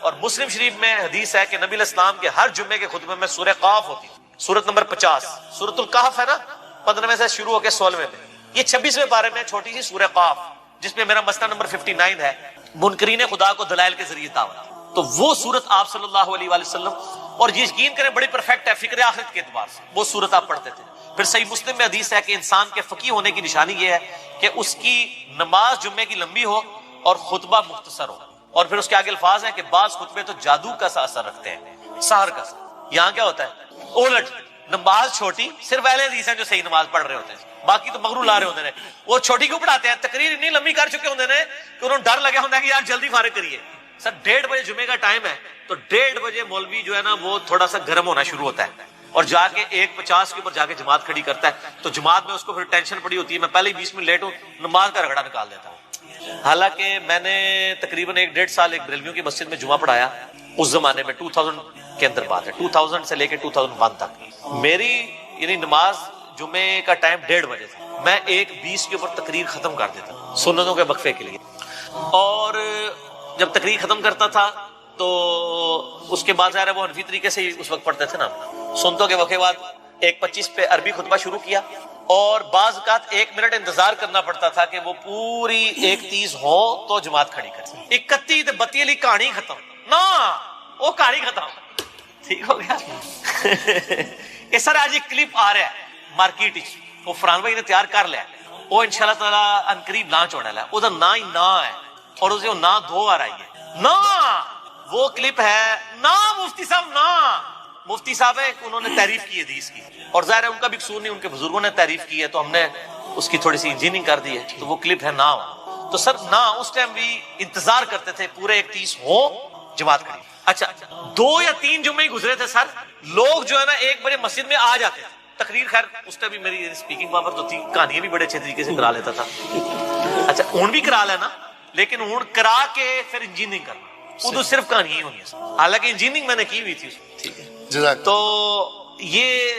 Speaker 1: اور مسلم شریف میں حدیث ہے کہ نبی علیہ السلام کے ہر جمعے کے خطبے میں سورہ قاف ہوتی تھی. سورت نمبر 50 سورۃ الکہف ہے نا، 15ویں سے شروع ہو کے 16ویں میں. یہ 26ویں پارے میں چھوٹی سی سورہ قاف جس میں میرا مسئلہ نمبر 59 ہے، منکرین خدا کو دلائل کے ذریعے دعوت. تو وہ سورت آپ صلی اللہ علیہ وآلہ وسلم، اور یہ یقین کریں بڑی پرفیکٹ ہے فکر آخرت کے اعتبار سے، وہ سورت آپ پڑھتے تھے. پھر صحیح مسلم میں حدیث ہے کہ انسان کے فقیہ ہونے کی نشانی یہ ہے کہ اس کی نماز جمعے کی لمبی ہو اور خطبہ مختصر ہو. اور پھر اس کے آگے الفاظ ہیں کہ بعض خطبے تو جادو کا سا اثر رکھتے ہیں، سحر کا سا. یہاں کیا ہوتا ہے الٹ، نماز چھوٹی، صرف اہل حدیث ہیں جو صحیح نماز پڑھ رہے ہوتے ہیں، باقی تو مغرور لا رہے ہوتے ہیں. وہ چھوٹی کیوں پڑھاتے ہیں؟ تقریر اتنی لمبی کر چکے ہوتے ہیں کہ انہوں نے ڈر لگا ہوتا ہے کہ یار جلدی فارغ کریے. سر 1:30 بجے جمعے کا ٹائم ہے تو 1:30 بجے مولوی جو ہے نا وہ تھوڑا سا گرم ہونا شروع ہوتا ہے اور جا کے 1:50 کے اوپر جا کے جماعت کھڑی کرتا ہے. تو جماعت میں اس کو پھر ٹینشن پڑی ہوتی ہے، میں پہلے ہی 20 منٹ لیٹ ہوں، نماز کا رگڑا نکال دیتا ہوں. حالانکہ میں نے تقریباً 1.5 سال ایک بریلویوں کی مسجد میں جمعہ پڑھایا اس زمانے میں، 2000 کے اندر بات ہے، 2000 سے لے کے 2001 تک. میری یعنی نماز جمعے کا ٹائم 1:30 بجے تھا، میں 1:20 کے اوپر تقریر ختم کر دیتا سنتوں کے وقفے کے لیے. اور جب تقریر ختم کرتا تھا تو اس کے بعد ظاہر ہے وہ حنفی طریقے سے ہی اس وقت پڑھتے تھے نا، سنتوں کے وقفے بعد 1:25 پہ عربی خطبہ شروع کیا اور بعض اوقات 1 منٹ انتظار کرنا پڑتا تھا کہ وہ پوری 1:30 ہو تو جماعت کھڑی کرے. 31 32 والی کہانی ختم نہ، وہ کہانی ختم، ٹھیک ہو گیا. اس سر آج ایک کلپ آ رہا ہے مارکیٹ، وہ فرحان بھائی نے تیار کر لیا، وہ انشاءاللہ تعالی ان قریب لانچ ہونے والا ہے. وہ نہ ہی نہ ہے اور اسے نہ 2 بار آئی ہے نہ. وہ کلپ ہے نہ مفتی صاحب، نہ مفتی صاحب ہے، انہوں نے تعریف کی حدیث کی اور ظاہر ہے ان کا بھی قصور نہیں، ان کے بزرگوں نے تعریف کی ہے تو ہم نے اس کی تھوڑی سی انجینئرنگ کر دی ہے. تو وہ کلپ ہے نہ. تو سر نہ اس ٹائم بھی انتظار کرتے تھے پورے 1:30 ہو جماعت کھڑی. اچھا 2 یا 3 جمعے ہی گزرے تھے سر، لوگ جو ہے نا 1 بجے مسجد میں آ جاتے تھے. تقریر خیر اس ٹائم بھی میری اسپیکنگ پاور تو تھی، کہانیاں بھی بڑے اچھے طریقے سے کرا لیتا تھا. اچھا اون بھی کرا لینا، لیکن اون کرا کے پھر انجینئرنگ کرنا، اردو صرف کہانیاں ہی ہونی ہے، حالانکہ انجینئرنگ میں نے کی ہوئی تھی. ٹھیک ہے، تو یہ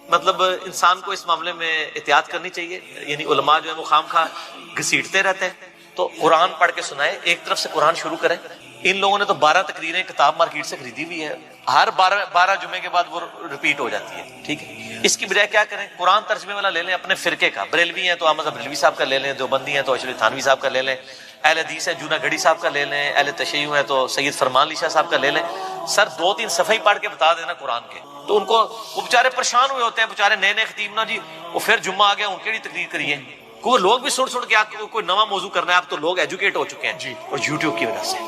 Speaker 1: مطلب انسان کو اس معاملے میں احتیاط کرنی چاہیے. یعنی علماء جو ہے وہ خام خواہ گھسیٹتے رہتے ہیں، تو قرآن پڑھ کے سنائے، ایک طرف سے قرآن شروع کریں. ان لوگوں نے تو 12 تقریریں کتاب مارکیٹ سے خریدی ہوئی ہے، ہر 12 جمعے کے بعد وہ ریپیٹ ہو جاتی ہے. ٹھیک ہے، اس کی بجائے کیا کریں، قرآن ترجمے والا لے لیں اپنے فرقے کا. بریلوی ہیں تو احمد بریلوی صاحب کا لے لیں، دیوبندی ہیں تو اشرف تھانوی صاحب کا لے لیں، اہل حدیث ہے جونا گڑھی صاحب کا لے لیں، اہل تشیع ہے تو سید فرمان علی شاہ صاحب کا لے لیں. سر 2-3 صفحے ہی پڑھ کے بتا دینا قرآن کے، تو ان کو وہ بےچارے پریشان ہوئے ہوتے ہیں، بےچارے نئے خطیب نا جی، وہ پھر جمعہ آ گیا ان کی تقریر کریے. کوئی لوگ بھی سن کے آپ کو کوئی نواں موضوع کرنا ہے. اب تو لوگ ایجوکیٹ ہو چکے ہیں اور یوٹیوب کی وجہ سے،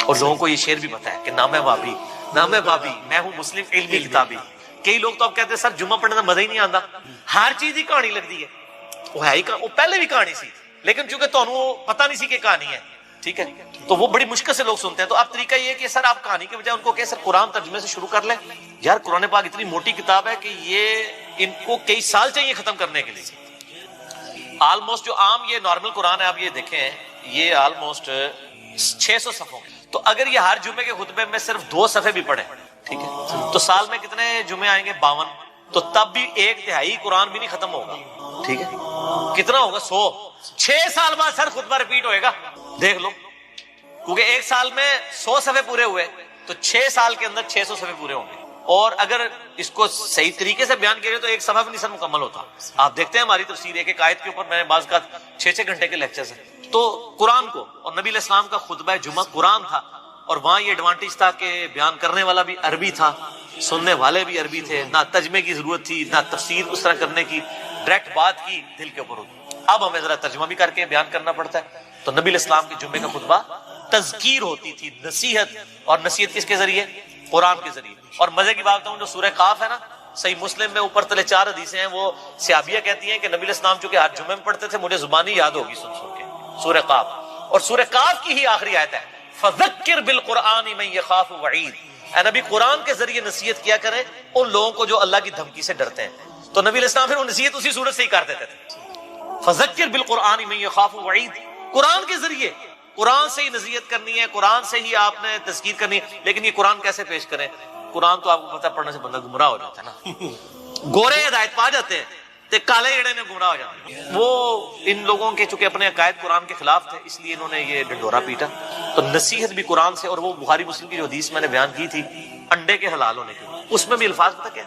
Speaker 1: اور لوگوں کو یہ شعر بھی پتا ہے کہ نام ہے بابی، نام ہے بابی، میں ہوں مسلم علمی کتابی. کئی لوگ تو اب کہتے ہیں سر جمعہ پڑھنے کا مزہ ہی نہیں آتا، ہر چیز ہی کہانی لگتی ہے. وہ ہے ہی وہ پہلے بھی کہانی سی، لیکن چونکہ تمہیں پتا نہیں سی کہ کہانی ہے. ٹھیک ہے، تو وہ بڑی مشکل سے لوگ سنتے ہیں. تو اب طریقہ یہ ہے کہ سر آپ کہانی کے بجائے ان کو کہ سر قرآن ترجمے سے شروع کر لیں. یار قرآن پاک اتنی موٹی کتاب ہے کہ یہ ان کو کئی سال چاہیے ختم کرنے کے لیے. آلموسٹ جو عام یہ نارمل قرآن ہے آپ یہ دیکھیں، یہ آلموسٹ 600 صفحوں. تو اگر یہ ہر جمعے کے خطبے میں صرف 2 صفحے بھی پڑھیں، ٹھیک ہے، تو سال میں کتنے جمعے آئیں گے؟ 52. تو تب بھی 1/3 قرآن بھی نہیں ختم ہوگا. ٹھیک ہے، کتنا ہوگا؟ 100. 6 سال بعد سر خطبہ ریپیٹ ہوئے گا، دیکھ لو. کیونکہ 1 سال میں 100 صفحے پورے ہوئے تو 6 سال کے اندر 600 صفحے پورے ہوں گے. اور اگر اس کو صحیح طریقے سے بیان کیے تو 1 صفحہ بھی نہیں سر مکمل ہوتا. آپ دیکھتے ہیں ہماری تفسیر ایک آیت کے اوپر میں نے بعض کا 6 گھنٹے کے لیکچرز ہیں. تو قرآن کو، اور نبی علیہ السلام کا خطبہ جمعہ قرآن تھا، اور وہاں یہ ایڈوانٹیج تھا کہ بیان کرنے والا بھی عربی تھا، سننے والے بھی عربی تھے، نہ ترجمے کی ضرورت تھی نہ تفسیر اس طرح کرنے کی، ڈائریکٹ بات کی دل کے اوپر ہوتی. اب ہمیں ذرا ترجمہ بھی کر کے بیان کرنا پڑتا ہے. تو نبی علیہ السلام کے جمعے کا خطبہ تذکیر ہوتی تھی، نصیحت، اور نصیحت کس کے ذریعے؟ قرآن کے ذریعے. اور مزے کی بات ہوں، جو سورہ قاف ہے نا، صحیح مسلم میں اوپر تلے 4 حدیثیں ہیں، وہ صحابیہ کہتی ہیں کہ نبی علیہ السلام چونکہ ہر جمعے میں پڑھتے تھے، مجھے زبانی یاد ہوگی سن کے سورہ قاف. اور سورہ قاف کی ہی آخری آیت ہے فذکر بالقرآن من یخاف وعید. اے نبی قرآن کے ذریعے نصیحت کیا کریں ان لوگوں کو جو اللہ کی دھمکی سے ڈرتے ہیں. تو نبی علیہ السلام پھر وہ نصیحت اسی صورت سے ہی کر دیتے تھے، فذکر بالقرآن من یخاف وعید. قرآن کے ذریعے، قرآن سے ہی نصیحت کرنی ہے، قرآن سے ہی آپ نے تذکیر کرنی ہے. لیکن یہ قرآن کیسے پیش کریں؟ قرآن تو آپ کو پتہ پڑھنے سے بندہ گمراہ ہو جاتا ہے نا. گورے ہدایت پا جاتے ہیں تے کالے جڑے نے گمراہ ہو جاتے ہیں. وہ ان لوگوں کے چونکہ اپنے عقائد قرآن کے خلاف تھے اس لیے انہوں نے یہ ڈنڈورا پیٹا. تو نصیحت بھی قرآن سے. اور وہ بخاری مسلم کی جو حدیث میں نے بیان کی تھی انڈے کے حلال ہونے کے, اس میں بھی الفاظ پتہ کیا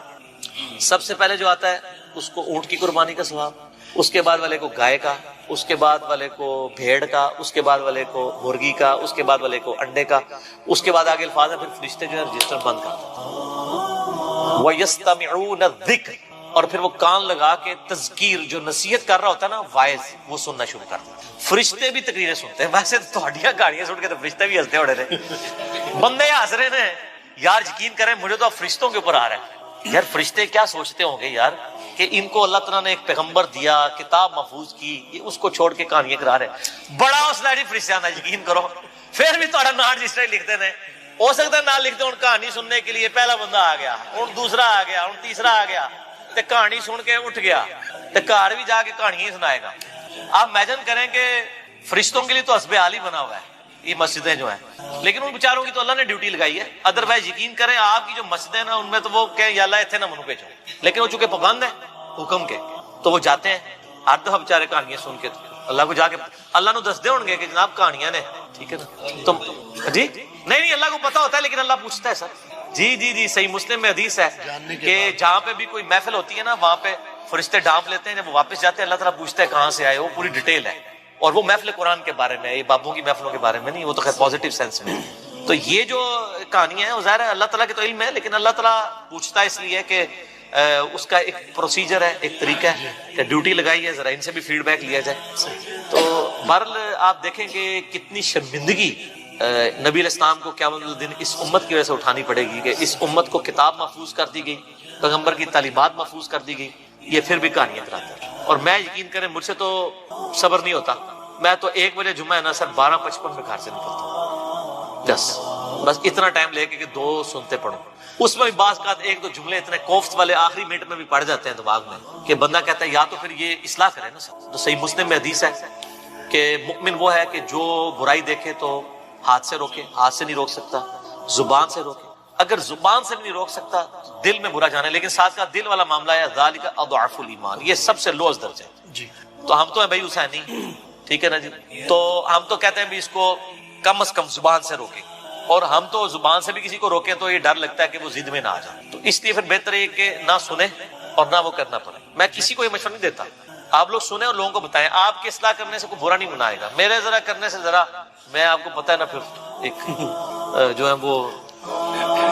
Speaker 1: سب سے پہلے جو آتا ہے اس کو اونٹ کی قربانی کا ثواب, اس کے بعد والے کو گائے کا, اس کے بعد والے کو بھیڑ کا, اس کے بعد والے کو مرغی کا, اس کے بعد والے کو انڈے کا, اس کے بعد آگے الفاظ ہے پھر فرشتے جو ہے رجسٹر بند کرتے ہیں. وَيَسْتَمِعُونَ الذِّكْرَ, اور پھر وہ کان لگا کے تذکیر جو نصیحت کر رہا ہوتا ہے نا وائز وہ سننا شروع کر دیتے ہیں. فرشتے بھی تقریریں سنتے ہیں. ویسے تو تھوڑیاں گاڑیاں سن کے تو فرشتے بھی ہنستے ہوڑے تھے, بندے ہنس رہے ہیں. یار یقین کریں مجھے تو اب فرشتوں کے اوپر آ رہا ہے. یار فرشتے کیا سوچتے ہوں گے یار کہ ان کو اللہ تعالیٰ نے ایک پیغمبر دیا, کتاب محفوظ کی, یہ اس کو چھوڑ کے کہانیاں کرا رہے ہیں. بڑا حوصلہ ہے فرشتیاں نا, یقین کرو. پھر بھی تھوڑا نام رجسٹر لکھتے ہیں, ہو سکتا ہے نہ لکھتے ہوں کہانی سننے کے لیے پہلا بندہ آ گیا, ہوں دوسرا آ گیا, ہوں تیسرا آ گیا, تے کہانی سن کے اٹھ گیا, تے گھر بھی جا کے کہانیاں ہی سنائے گا. آپ امیجن کریں کہ فرشتوں کے لیے تو حسب حال ہی بنا ہوا ہے یہ مسجدیں جو ہیں, لیکن ان بیچاروں کی تو اللہ نے ڈیوٹی لگائی ہے. ادروائز یقین کریں آپ کی جو مسجدیں نا ان میں تو وہ کہیں یا اللہ اتنے نہ منو بھیجو, لیکن وہ چونکہ پابند ہیں حکم کے تو وہ جاتے ہیں ہر دفعہ بیچارے کہانیاں سن کے اللہ کو جا کے اللہ نو دس دے ہوں گے کہ جناب کہانیاں نے, ٹھیک ہے نا تم جی نہیں اللہ کو پتا ہوتا ہے لیکن اللہ پوچھتا ہے سر. جی صحیح مسلم میں حدیث ہے کہ جہاں پہ بھی کوئی محفل ہوتی ہے نا وہاں پہ فرشتے ڈانپ لیتے ہیں, جب وہ واپس جاتے ہیں اللہ تعالیٰ پوچھتا ہے کہاں سے آئے, وہ پوری ڈیٹیل ہے. اور وہ محفل قرآن کے بارے میں, یہ بابوں کی محفلوں کے بارے میں نہیں, وہ تو خیر پازیٹیو سینس میں. تو یہ جو کہانیاں ہیں وہ ظاہر ہے اللہ تعالیٰ کے تو علم ہے, لیکن اللہ تعالیٰ پوچھتا ہے اس لیے کہ اس کا ایک پروسیجر ہے, ایک طریقہ ہے کہ ڈیوٹی لگائی ہے, ذرا ان سے بھی فیڈ بیک لیا جائے. تو بہرحال آپ دیکھیں کہ کتنی شرمندگی نبی علیہ السلام کو قیامت الدین اس امت کی وجہ سے اٹھانی پڑے گی کہ اس امت کو کتاب محفوظ کر دی گئی, پیغمبر کی تعلیمات محفوظ کر دی گئی, یہ پھر بھی کہانیاں کراتے ہیں. اور میں یقین کریں مجھ سے تو صبر نہیں ہوتا, میں تو 1 بجے جمعہ ہے نا سر 12:55 میں گھر سے نکلتا ہوں, بس اتنا ٹائم لے کے کہ 2 سنتے پڑھوں. اس میں بھی بعض کا 1-2 جملے اتنے کوفت والے آخری منٹ میں بھی پڑھ جاتے ہیں دماغ میں کہ بندہ کہتا ہے یا تو پھر یہ اصلاح کرے نا سر. تو صحیح مسلم میں حدیث ہے کہ مؤمن وہ ہے کہ جو برائی دیکھے تو ہاتھ سے روکے, ہاتھ سے نہیں روک سکتا, زبان سے روکے, اگر زبان سے بھی نہیں روک سکتا دل میں برا جانے, لیکن ساتھ کا دل والا معاملہ ہے ذالک اضعف الایمان, یہ سب سے لوز درجہ ہے جی. تو ہم تو ہیں بھائی حسینی, ٹھیک ہے نا جی, تو ہم تو کہتے ہیں بھی اس کو کم از کم زبان سے روکیں, اور ہم تو زبان سے بھی کسی کو روکیں تو یہ ڈر لگتا ہے کہ وہ ضد میں نہ آ جائے. تو اس لیے پھر بہتر ہے کہ نہ سنیں اور نہ وہ کرنا پڑے. میں کسی کو یہ مشورہ نہیں دیتا, آپ لوگ سنیں اور لوگوں کو بتائیں. آپ کے اصلاح کرنے سے کوئی برا نہیں منائے گا, میرے ذرا کرنے سے ذرا میں آپ کو پتہ ہے نا پھر ایک جو ہے وہ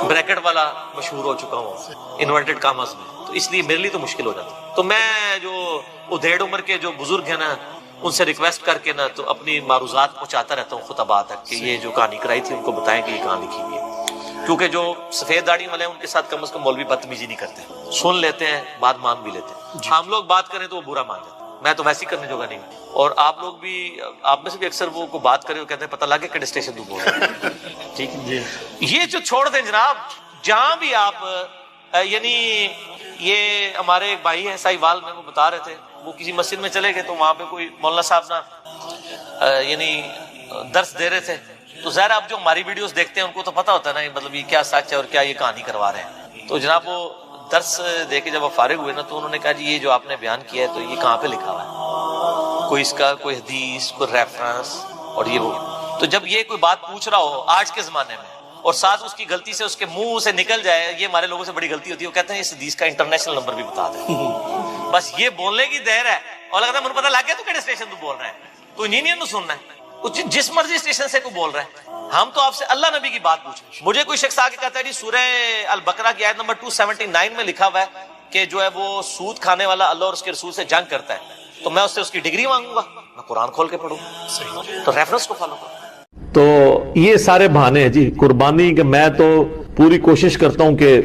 Speaker 1: بریکٹ والا مشہور ہو چکا ہوں انورٹڈ کاماز میں, تو اس لیے میرے لیے تو مشکل ہو جاتا. تو میں جو ادھیڑ عمر کے جو بزرگ ہیں نا ان سے ریکویسٹ کر کے نا تو اپنی معروضات پہنچاتا رہتا ہوں خطبات تک کہ یہ جو کہانی کرائی تھی ان کو بتائیں کہ یہ کہاں لکھی ہوئی ہے, کیونکہ جو سفید داڑھی والے ہیں ان کے ساتھ کم از کم مولوی بدتمیزی نہیں کرتے, سن لیتے ہیں بات مان بھی لیتے ہیں. ہم لوگ بات کریں تو وہ برا مان جاتے ہیں, میں تو ویسے ہی کرنے جوگا نہیں. اور آپ لوگ بھی, آپ میں سے بھی اکثر وہ کو بات کرے وہ کہتے ہیں پتہ لگے کہ اسٹیشن تو بول رہے ہیں, ٹھیک ہے. یہ جو چھوڑ دیں جناب, جہاں بھی آپ یعنی یہ ہمارے ایک بھائی ہیں سائی وال میں, وہ بتا رہے تھے وہ کسی مسجد میں چلے گئے تو وہاں پہ کوئی مولانا صاحب نا یعنی درس دے رہے تھے. تو ظاہر آپ جو ہماری ویڈیوز دیکھتے ہیں ان کو تو پتہ ہوتا ہے نا مطلب یہ کیا سچ ہے اور کیا یہ کہانی کروا رہے ہیں. تو جناب وہ درس دے کے جب وہ فارغ ہوئے نا تو انہوں نے کہا جی یہ جو آپ نے بیان کیا ہے تو یہ کہاں پہ لکھا ہوا ہے, کوئی اس کا کوئی حدیث, کوئی ریفرنس, اور یہ وہ. تو جب یہ کوئی بات پوچھ رہا ہو آج کے زمانے میں اور ساتھ اس کی غلطی سے اس کے منہ سے نکل جائے, یہ ہمارے لوگوں سے بڑی غلطی ہوتی ہے, وہ کہتے ہیں اس حدیث کا انٹرنیشنل نمبر بھی بتا دیں. بس یہ بولنے کی دیر ہے, اور لگتا ہے مجھے پتہ لگ گیا تو کہڑے اسٹیشن تو بول رہا ہے, تو انجینئر تو سننا ہے, جس مرضی اسٹیشن سے کوئی بول رہا ہے. ہم تو آپ سے اللہ نبی کی بات پوچھ. مجھے کوئی شخص آ کے کہتا ہے جی سورہ البقرہ کی آیت نمبر 279 میں لکھا ہوا ہے کہ جو ہے وہ سود کھانے والا اللہ اور اس کے رسول سے جنگ کرتا ہے, تو میں اس سے اس کی ڈگری مانگوں گا؟ میں قرآن کھول کے پڑھوں گا, تو ریفرنس کو فالو کروں.
Speaker 2: تو یہ سارے بہانے ہیں جی قربانی کے. میں تو پوری کوشش کرتا ہوں کہ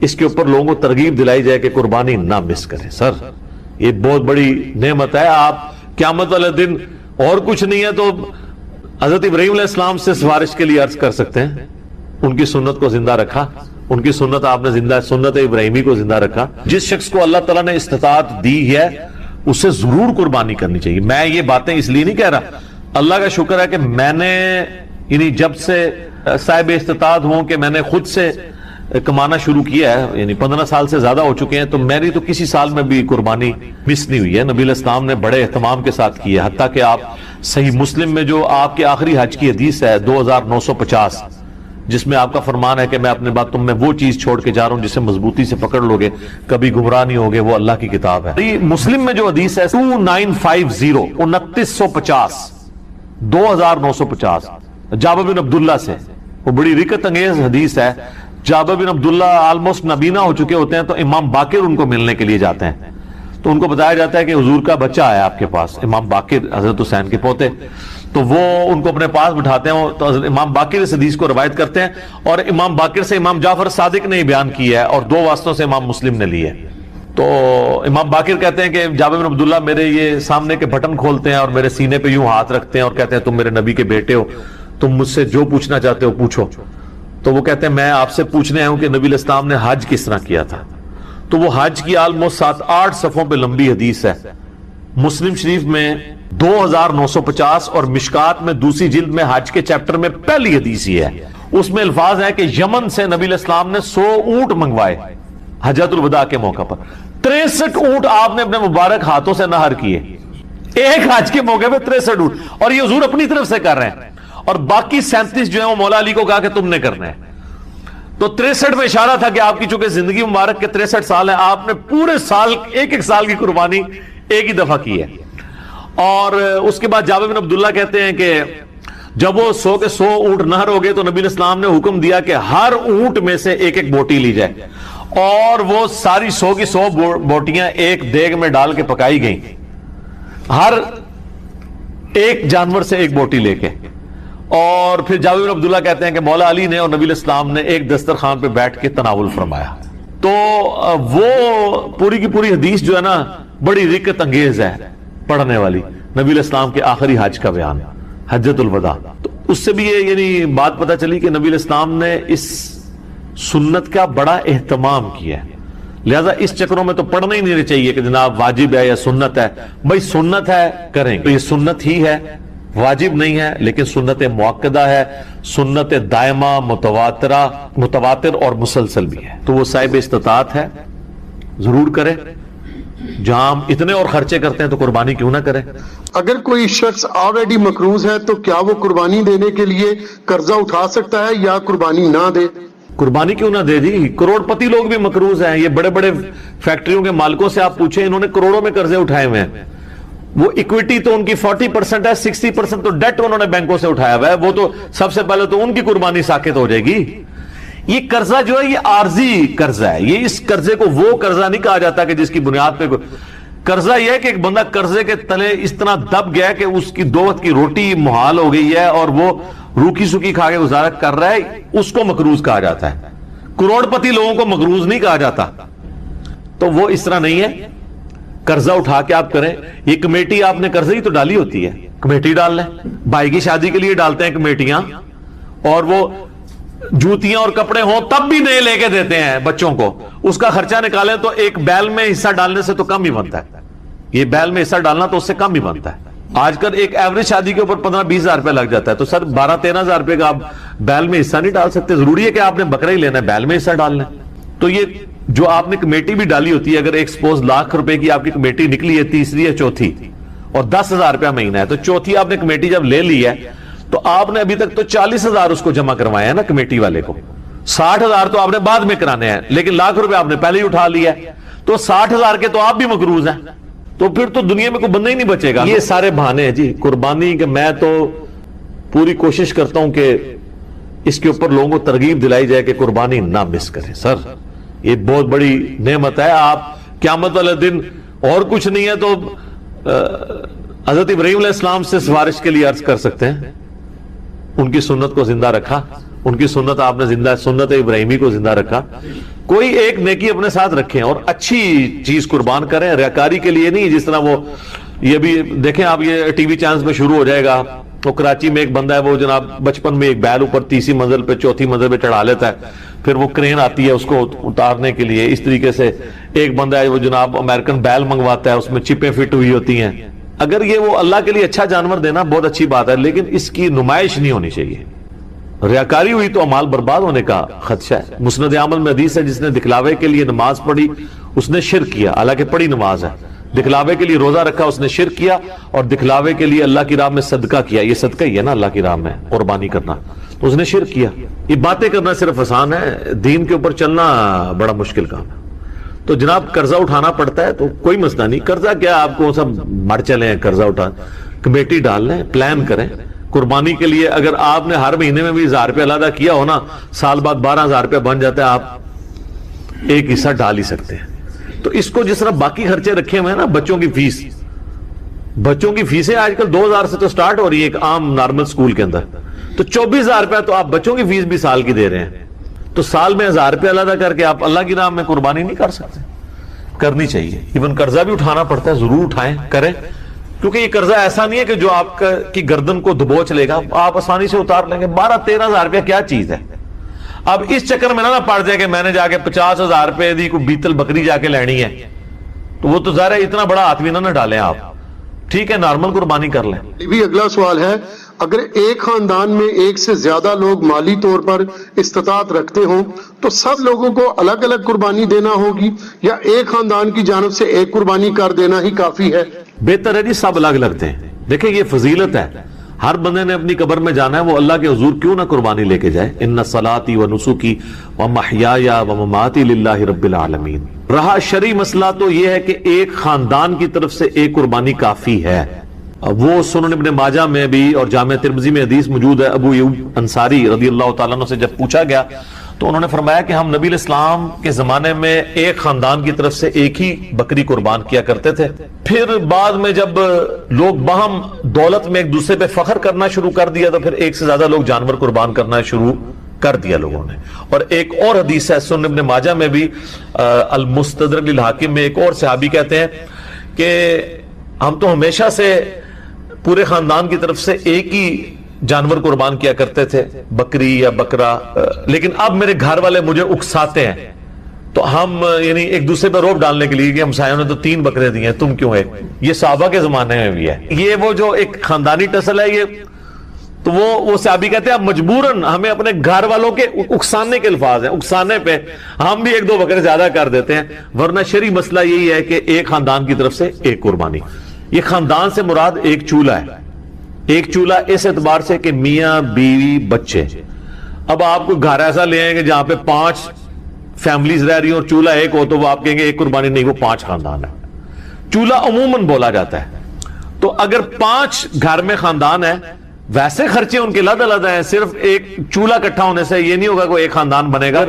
Speaker 2: اس کے اوپر لوگوں کو ترغیب دلائی جائے کہ قربانی نہ مس کریں. سر یہ بہت بڑی نعمت ہے. آپ قیامت والے دن اور کچھ نہیں ہے تو حضرت ابراہیم علیہ السلام سے سفارش کے لیے عرض کر سکتے ہیں, ان کی سنت کو زندہ رکھا, ان کی سنت آپ نے زندہ, سنت ابراہیمی کو زندہ رکھا. جس شخص کو اللہ تعالیٰ نے استطاعت دی ہے اسے ضرور قربانی کرنی چاہیے. میں یہ باتیں اس لیے نہیں کہہ رہا, اللہ کا شکر ہے کہ میں نے یعنی جب سے صاحب استطاعت ہوں کہ میں نے خود سے کمانا شروع کیا ہے، یعنی 15 سال سے زیادہ ہو چکے ہیں، تو میری تو کسی سال میں بھی قربانی مس نہیں ہوئی ہے۔ نبی علیہ السلام نے بڑے اہتمام کے ساتھ کی ہے، حتیٰ کہ آپ صحیح مسلم میں جو آپ کے آخری حج کی حدیث ہے 2950، جس میں آپ کا فرمان ہے کہ میں اپنے بعد تم میں وہ چیز چھوڑ کے جا رہا ہوں جسے مضبوطی سے پکڑ لو گے، کبھی گمراہ نہیں ہوگے، وہ اللہ کی کتاب ہے۔ مسلم میں جو حدیث ہے 2950 2950 2950 جابر بن عبداللہ سے، وہ بڑی رکت انگیز حدیث ہے۔ جابر بن عبداللہ آلموسٹ نابینا ہو چکے ہوتے ہیں، تو امام باقر ان کو ملنے کے لیے جاتے ہیں، تو ان کو بتایا جاتا ہے کہ حضور کا بچہ آیا آپ کے پاس، امام باقر حضرت حسین کے پوتے، تو وہ ان کو اپنے پاس بٹھاتے ہیں، تو حضرت امام باقر اس حدیث کو روایت کرتے ہیں، اور امام باقر سے امام جعفر صادق نے بیان کیا ہے، اور 2 واسطوں سے امام مسلم نے لی ہے۔ تو امام باقر کہتے ہیں کہ جابر بن عبداللہ میرے یہ سامنے کے بٹن کھولتے ہیں اور میرے سینے پہ یوں ہاتھ رکھتے ہیں اور کہتے ہیں تم میرے نبی کے بیٹے ہو، تم مجھ سے جو پوچھنا چاہتے ہو پوچھو۔ تو وہ کہتے ہیں میں آپ سے پوچھنے آیا ہوں کہ نبی علیہ السلام نے حج کس طرح کیا تھا؟ تو وہ حج کی آلموسٹ 7-8 صفحوں پہ لمبی حدیث ہے، مسلم شریف میں 2950 اور مشکات میں دوسری جلد میں حج کے چیپٹر میں پہلی حدیث یہ ہے۔ اس میں الفاظ ہے کہ یمن سے نبی علیہ السلام نے 100 اونٹ منگوائے حجۃ الوداع کے موقع پر، 63 اونٹ آپ نے اپنے مبارک ہاتھوں سے نہر کیے ایک حج کے موقع پہ، 63 اونٹ، اور یہ حضور اپنی طرف سے کر رہے ہیں، اور باقی 37 جو ہیں وہ مولا علی کو کہا کہ تم نے کرنا ہے۔ تو 63 میں اشارہ تھا کہ آپ کی چونکہ زندگی مبارک کے 63 سال ہیں، آپ نے پورے سال ایک سال کی قربانی ایک ہی دفعہ کی ہے۔ اور اس کے بعد جابر بن عبداللہ کہتے ہیں کہ جب وہ 100 کے 100 اونٹ نہر ہو گئے تو نبی علیہ السلام نے حکم دیا کہ ہر اونٹ میں سے ایک ایک بوٹی لی جائے، اور وہ ساری 100 کی 100 بوٹیاں ایک دیگ میں ڈال کے پکائی گئیں، ہر ایک جانور سے ایک بوٹی لے کے۔ اور پھر جابر بن عبداللہ کہتے ہیں کہ مولا علی نے اور نبی علیہ السلام نے ایک دسترخوان پہ بیٹھ کے تناول فرمایا۔ تو وہ پوری کی پوری حدیث جو ہے نا بڑی رکت انگیز ہے پڑھنے والی، نبی علیہ السلام کے آخری حج کا بیان، حجۃ الوداع۔ تو اس سے بھی یہ یعنی بات پتہ چلی کہ نبی علیہ السلام نے اس سنت کا بڑا اہتمام کیا ہے، لہذا اس چکروں میں تو پڑھنا ہی نہیں چاہیے کہ جناب واجب ہے یا سنت ہے، بھائی سنت ہے کریں، تو یہ سنت ہی ہے، واجب نہیں ہے، لیکن سنت موقدہ ہے، سنت دائمہ متواتر اور مسلسل بھی ہے، تو وہ صاحب استطاعت ہے، ضرور کرے۔ جہاں ہم اتنے اور خرچے کرتے ہیں تو قربانی کیوں نہ کرے؟
Speaker 3: اگر کوئی شخص آلریڈی مقروض ہے تو کیا وہ قربانی دینے کے لیے قرضہ اٹھا سکتا ہے یا قربانی نہ دے؟
Speaker 2: قربانی کیوں نہ دے جی، کروڑ پتی لوگ بھی مقروض ہیں، یہ بڑے بڑے فیکٹریوں کے مالکوں سے آپ پوچھیں، انہوں نے کروڑوں میں قرضے اٹھائے ہوئے ہیں، وہ ایکویٹی تو ان کی 40% ہے، 60% تو ڈیٹ انہوں نے بینکوں سے اٹھایا ہوا ہے، وہ تو سب سے پہلے تو ان کی قربانی ساقط ہو جائے گی۔ یہ قرضہ جو ہے یہ عارضی قرضہ ہے، یہ اس قرضے کو وہ قرضہ نہیں کہا جاتا کہ جس کی بنیاد پہ قرضہ یہ ہے کہ ایک بندہ قرضے کے تلے اس طرح دب گیا کہ اس کی 2 وقت کی روٹی محال ہو گئی ہے اور وہ روکی سکی کھا کے گزارا کر رہا ہے، اس کو مقروض کہا جاتا ہے، کروڑ پتی لوگوں کو مقروض نہیں کہا جاتا۔ تو وہ اس طرح نہیں ہے، قرضہ اٹھا کے آپ کریں۔ یہ کمیٹی آپ نے قرضے ہی تو ڈالی ہوتی ہے، کمیٹی ڈال لیں، بھائی کی شادی کے لیے ڈالتے ہیں کمیٹیاں، اور وہ جوتیاں اور کپڑے ہوں تب بھی نئے لے کے دیتے ہیں بچوں کو، اس کا خرچہ نکالیں تو ایک بیل میں حصہ ڈالنے سے تو کم ہی بنتا ہے، یہ بیل میں حصہ ڈالنا تو اس سے کم ہی بنتا ہے۔ آج کل ایک ایوریج شادی کے اوپر 15-20 ہزار روپے لگ جاتا ہے، تو سر 12-13 ہزار روپے کا آپ بیل میں حصہ نہیں ڈال سکتے؟ ضروری ہے کہ آپ نے بکرا ہی لینا ہے، بیل میں حصہ ڈال لیں۔ تو یہ جو آپ نے کمیٹی بھی ڈالی ہوتی ہے، اگر ایک سپوز ₹1,00,000 کی آپ کی کمیٹی نکلی ہے، تیسری یا چوتھی، اور 10,000 روپیہ مہینہ ہے، تو چوتھی آپ نے کمیٹی جب لے لی ہے تو آپ نے ابھی تک تو 40,000 اس کو جمع کروائے ہیں نا کمیٹی والے کو، 60,000 تو آپ نے بعد میں کرانے ہیں، لیکن ₹1,00,000 آپ نے پہلے ہی اٹھا لیا ہے، تو 60,000 کے تو آپ بھی مقروض ہیں، تو پھر تو دنیا میں کوئی بندہ ہی نہیں بچے گا۔ یہ سارے بہانے ہیں جی قربانی کے، میں تو پوری کوشش کرتا ہوں کہ اس کے اوپر لوگوں کو ترغیب دلائی جائے کہ قربانی نہ مس کریں۔ سر یہ بہت بڑی نعمت ہے، آپ قیامت والے دن اور کچھ نہیں ہے تو حضرت ابراہیم علیہ السلام سے سفارش کے لیے عرض کر سکتے ہیں، ان کی سنت کو زندہ رکھا، ان کی سنت آپ نے زندہ، سنت ابراہیمی کو زندہ رکھا۔ کوئی ایک نیکی اپنے ساتھ رکھیں اور اچھی چیز قربان کریں، ریاکاری کے لیے نہیں، جس طرح وہ یہ بھی دیکھیں آپ، یہ ٹی وی چینلز میں شروع ہو جائے گا، وہ کراچی میں ایک بندہ ہے، وہ جناب بچپن میں ایک بیل اوپر 3ری منزل پہ 4تھی منزل پہ چڑھا لیتا ہے، پھر وہ کرین آتی ہے اس کو اتارنے کے لیے، اس طریقے سے ایک بندہ ہے وہ جناب امریکن بیل منگواتا ہے، اس میں چپیں فٹ ہوئی ہوتی ہیں۔ اگر یہ وہ اللہ کے لیے اچھا جانور دینا بہت اچھی بات ہے، لیکن اس کی نمائش نہیں ہونی چاہیے، ریاکاری ہوئی تو امال برباد ہونے کا خدشہ ہے. مسند احمد میں حدیث ہے جس نے دکھلاوے کے لیے نماز پڑھی اس نے شرک کیا، حالانکہ پڑھی نماز ہے. دکھلاوے کے لیے روزہ رکھا اس نے شرک کیا، اور دکھلاوے کے لیے اللہ کی راہ میں صدقہ کیا. یہ صدقہ ہی ہے نا اللہ کی راہ میں قربانی کرنا، تو اس نے شرک کیا. یہ باتیں کرنا صرف آسان ہے، دین کے اوپر چلنا بڑا مشکل کام ہے. تو جناب قرضہ اٹھانا پڑتا ہے تو کوئی مسئلہ نہیں. قرضہ کیا، آپ کو سب مر چلے ہیں قرضہ اٹھا، کمیٹی ڈال لیں، پلان کریں قربانی کے لیے. اگر آپ نے ہر مہینے میں بھی 1000 روپے علیحدہ کیا ہو نا، سال بعد 12000 روپے بن جاتا ہے، آپ ایک حصہ ڈال ہی سکتے ہیں. تو اس کو جس طرح باقی خرچے رکھے ہوئے ہیں نا، بچوں کی فیس، بچوں کی فیسیں آج کل 2000 سے تو سٹارٹ ہو رہی ہے ایک عام نارمل سکول کے اندر، تو 24000 روپے تو آپ بچوں کی فیس بھی سال کی دے رہے ہیں. تو سال میں 1000 روپے علیحدہ کر کے آپ اللہ کی راہ میں قربانی نہیں کر سکتے. کرنی چاہیے. ایون قرضہ بھی اٹھانا پڑتا ہے، ضرور اٹھائیں، کریں، کیونکہ یہ قرضہ ایسا نہیں ہے کہ جو آپ کی گردن کو دبوچ لے گا، آپ آسانی سے اتار لیں گے. 12-13 ہزار روپے کیا چیز ہے. اب اس چکر میں نہ پڑ جائے کہ میں نے جا کے 50,000 روپے دی کوئی بیتل بکری جا کے لینی ہے، تو وہ تو ظاہر ہے اتنا بڑا ہاتھ بھی نہ ڈالیں آپ. ٹھیک ہے، نارمل قربانی کر لیں.
Speaker 3: بھی اگلا سوال ہے، اگر ایک خاندان میں ایک سے زیادہ لوگ مالی طور پر استطاعت رکھتے ہوں تو سب لوگوں کو الگ الگ قربانی دینا ہوگی، یا ایک خاندان کی جانب سے ایک قربانی کر دینا ہی کافی ہے؟
Speaker 2: بہتر ہے جی سب الگ الگ دیں. دیکھیں یہ فضیلت ہے، ہر بندے نے اپنی قبر میں جانا ہے، وہ اللہ کے حضور کیوں نہ قربانی لے کے جائے. ان صلاتی و نسکی و محیای و مماتی للہ رب العالمین. رہا شرعی مسئلہ تو یہ ہے کہ ایک خاندان کی طرف سے ایک قربانی کافی ہے. وہ سنن ابن ماجہ میں بھی اور جامع ترمذی میں حدیث موجود ہے. ابو ایوب انصاری رضی اللہ تعالیٰ عنہ سے جب پوچھا گیا تو انہوں نے فرمایا کہ ہم نبی الاسلام کے زمانے میں ایک خاندان کی طرف سے ایک ہی بکری قربان کیا کرتے تھے. پھر بعد میں جب لوگ باہم دولت میں ایک دوسرے پہ فخر کرنا شروع کر دیا تو پھر ایک سے زیادہ لوگ جانور قربان کرنا شروع کر دیا لوگوں نے. اور ایک اور حدیث ہے سنن ابن ماجہ میں بھی، المستدرک للحاکم میں، ایک اور صحابی کہتے ہیں کہ ہم تو ہمیشہ سے پورے خاندان کی طرف سے ایک ہی جانور قربان کیا کرتے تھے، بکری یا بکرا، لیکن اب میرے گھر والے مجھے اکساتے ہیں تو ہم یعنی ایک دوسرے پہ روب ڈالنے کے لیے کہ ہمسایوں نے تو 3 بکرے دیے ہیں، تم کیوں ایک. یہ صحابہ کے زمانے میں بھی ہے. یہ وہ جو ایک خاندانی ٹسل ہے، یہ تو وہ صحابی کہتے ہیں اب مجبوراً ہمیں اپنے گھر والوں کے اکسانے کے الفاظ ہیں، اکسانے پہ ہم بھی 1-2 بکرے زیادہ کر دیتے ہیں. ورنہ شرعی مسئلہ یہی ہے کہ ایک خاندان کی طرف سے ایک قربانی. یہ خاندان سے مراد ایک چولہا ہے. ایک چولہا اس اعتبار سے کہ میاں بیوی بچے. اب آپ کو گھر ایسا لے آئیں گے جہاں پہ 5 فیملیز رہ رہی ہیں اور چولہا ایک ہو تو وہ آپ کہیں گے ایک قربانی نہیں، وہ 5 خاندان ہے. چولہا عموماً بولا جاتا ہے. تو اگر 5 گھر میں خاندان ہے، ویسے خرچے ان کے علیحدہ علیحدہ ہیں، صرف ایک چولہا اکٹھا ہونے سے یہ نہیں ہوگا کوئی ایک خاندان بنے گا.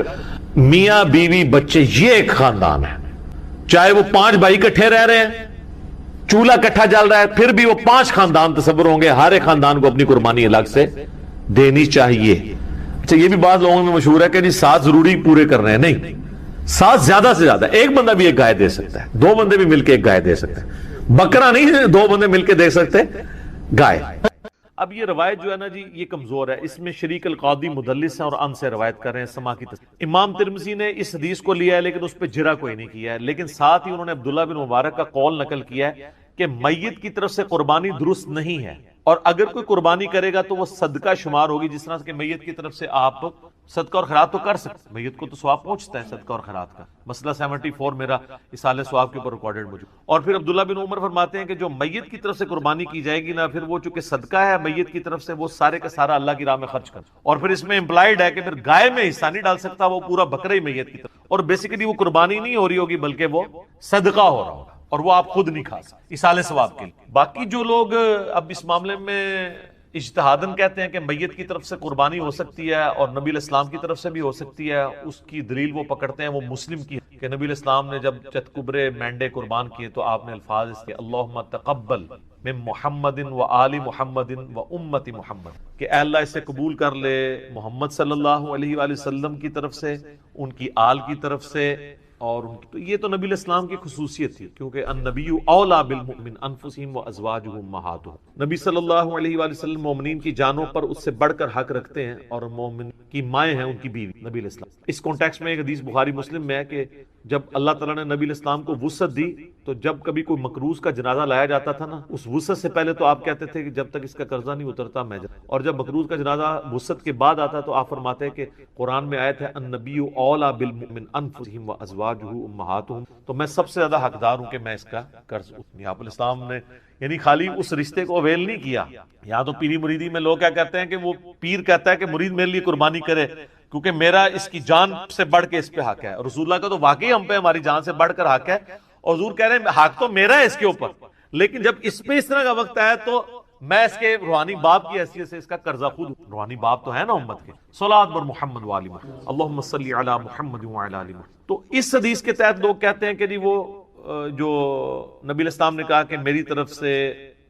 Speaker 2: میاں بیوی بچے یہ ایک خاندان ہے. چاہے وہ 5 بھائی اکٹھے رہ رہے ہیں، چولہا اکٹھا جل رہا ہے، پھر بھی وہ 5 خاندان تصور ہوں گے. ہر ایک خاندان کو اپنی قربانی الگ سے دینی چاہیے. اچھا یہ بھی بعض لوگوں میں مشہور ہے کہ جی 7 ضروری پورے کر رہے ہیں. نہیں، 7 زیادہ سے زیادہ. ایک بندہ بھی ایک گائے دے سکتا ہے، 2 بندے بھی مل کے ایک گائے دے سکتے ہیں. بکرا نہیں 2 بندے مل کے دے سکتے، گائے. اب یہ روایت جو ہے نا جی یہ کمزور ہے. اس میں شریک القاضی مدلس ہیں اور ان سے روایت کر رہے ہیں سما کی امام ترمذی نے اس حدیث کو لیا ہے لیکن اس پہ جرا کوئی نہیں کیا ہے. لیکن ساتھ ہی انہوں نے عبداللہ بن مبارک کا قول نقل کیا ہے کہ میت کی طرف سے قربانی درست نہیں ہے، اور اگر کوئی قربانی کرے گا تو وہ صدقہ شمار ہوگی. جس طرح کہ میت کی طرف سے آپ صدقہ اور خیرات تو کر سکتے، میت کو تو ثواب پہنچتا ہے صدقہ اور خیرات کا. مسئلہ 74 میرا اصالہ ثواب کے اوپر ریکارڈڈ موجود. اور پھر عبداللہ بن عمر فرماتے ہیں کہ جو میت کی طرف سے قربانی کی جائے گی نا، پھر وہ چونکہ صدقہ ہے میت کی طرف سے، وہ سارے کا سارا اللہ کی راہ میں خرچ کر. اور پھر اس میں امپلائڈ ہے کہ پھر گائے میں حصہ نہیں ڈال سکتا، وہ پورا بکرا ہی میت کی طرف. اور بیسیکلی وہ قربانی نہیں ہو رہی ہوگی بلکہ وہ صدقہ ہو رہا ہوگا، اور وہ آپ خود نہیں کھا سکتے اصالہ ثواب کے لیے. باقی جو لوگ اب اس معاملے میں اجتہاداً کہتے ہیں کہ میت کی طرف سے قربانی ہو سکتی ہے اور نبی الاسلام کی طرف سے بھی ہو سکتی ہے، اس کی دلیل وہ پکڑتے ہیں وہ مسلم کی کہ نبی الاسلام نے جب چتکبرے مینڈے قربان کیے تو آپ نے الفاظ اس کے اللہم تقبل من محمد و آل محمد و امت محمد، کہ اے اللہ اسے قبول کر لے محمد صلی اللہ علیہ وآلہ وسلم کی طرف سے، ان کی آل کی طرف سے اور تو یہ تو نبی علیہ السلام کی خصوصیت تھی، کیونکہ النبی اولا بالمؤمن انفسہم وازواجہم امہاتہم، نبی صلی اللہ علیہ وآلہ وسلم مومنین کی جانوں پر اس سے بڑھ کر حق رکھتے ہیں، اور مومن کی مائیں ہیں ان کی بیوی نبی علیہ السلام۔ اس کانٹیکسٹ میں ایک حدیث بخاری مسلم میں ہے کہ جب اللہ تعالیٰ نے نبی علیہ السلام کو وسعت دی تو جب کبھی کوئی مقروض کا جنازہ لایا جاتا تھا نا، اس وسعت سے پہلے تو آپ کہتے تھے کہ جب تک اس کا قرضہ نہیں اترتا میں اور جب مقروض کا جنازہ وسعت کے بعد آتا تو آپ فرماتے ہیں کہ قرآن میں آیت ہے النبی اولا بالمؤمن انفسہم وازواجہ امہاتہم، تو میں سب سے زیادہ حقدار ہوں کہ میں اس کا قرض اتنی۔ آپ علیہ السلام نے یعنی خالی اس رشتے کو اویل نہیں کیا۔ یہاں تو پیری مریدی میں لوگ کیا کہتے ہیں کہ وہ پیر کہتا ہے کہ مرید میرے لیے قربانی کرے کیونکہ میرا اس کی جان سے بڑھ کے اس پہ حق ہے، اور رسول اللہ کا تو واقعی ہم پہ ہماری جان سے بڑھ کر حق ہے، اور حضور کہہ رہے ہیں حق تو میرا ہے اس کے اوپر، لیکن جب اس پہ اس طرح کا وقت آیا تو میں اس کے روحانی باپ کی حیثیت سے اس کا قرضہ خود، روحانی باپ تو ہے نا امت کے۔ صلاۃ بر محمد وآل محمد، اللہم صلی علی محمد وعلی آل محمد۔ تو اس حدیث کے تحت لوگ کہتے ہیں کہ جی وہ جو نبی علیہ السلام نے کہا کہ میری طرف سے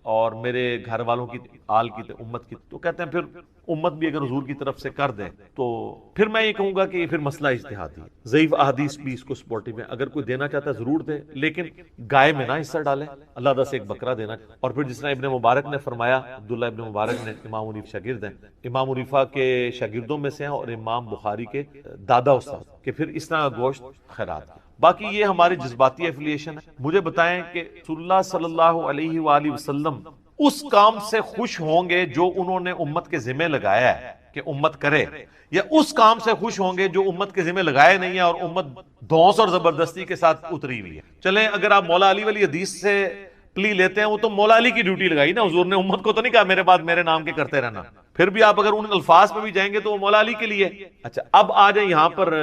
Speaker 2: اور میرے گھر والوں کی آل کی امت کی، تو کہتے ہیں پھر امت بھی اگر حضور کی طرف سے کر دے تو پھر میں یہ کہوں گا کہ یہ پھر مسئلہ اجتہادی ہے، ضعیف احادیث بھی اس کو سپورٹو ہے، اگر کوئی دینا چاہتا ہے ضرور دے، لیکن گائے میں نہ حصہ ڈالے، اللہ تعالیٰ سے ایک بکرا دینا۔ اور پھر جس طرح ابن مبارک نے فرمایا، عبداللہ ابن مبارک نے امام حنیفہ شاگرد ہیں، امام حنیفہ کے شاگردوں میں سے ہیں اور امام بخاری کے دادا استاد، کہ پھر اس طرح کا گوشت خیرات۔ باقی یہ ہماری جذباتی ایفیلیشن ہے۔ مجھے بتائیں کہ رسول اللہ صلی اللہ علیہ وآلہ وسلم اس کام سے خوش ہوں گے جو انہوں نے امت کے ذمہ لگایا ہے کہ امت کرے، یا اس کام سے خوش ہوں گے جو امت کے ذمہ لگائے نہیں ہے اور امت دھونس اور زبردستی کے ساتھ اتری ہوئی ہے؟ چلیں اگر آپ مولا علی والی حدیث سے پلی لیتے ہیں، وہ تو مولا علی کی ڈیوٹی لگائی نا، حضور نے امت کو تو نہیں کہا میرے بعد میرے نام کے کرتے رہنا، پھر بھی آپ اگر ان الفاظ پہ بھی جائیں گے تو وہ مولا علی کے لیے۔ اچھا اب آ جائیں یہاں پر،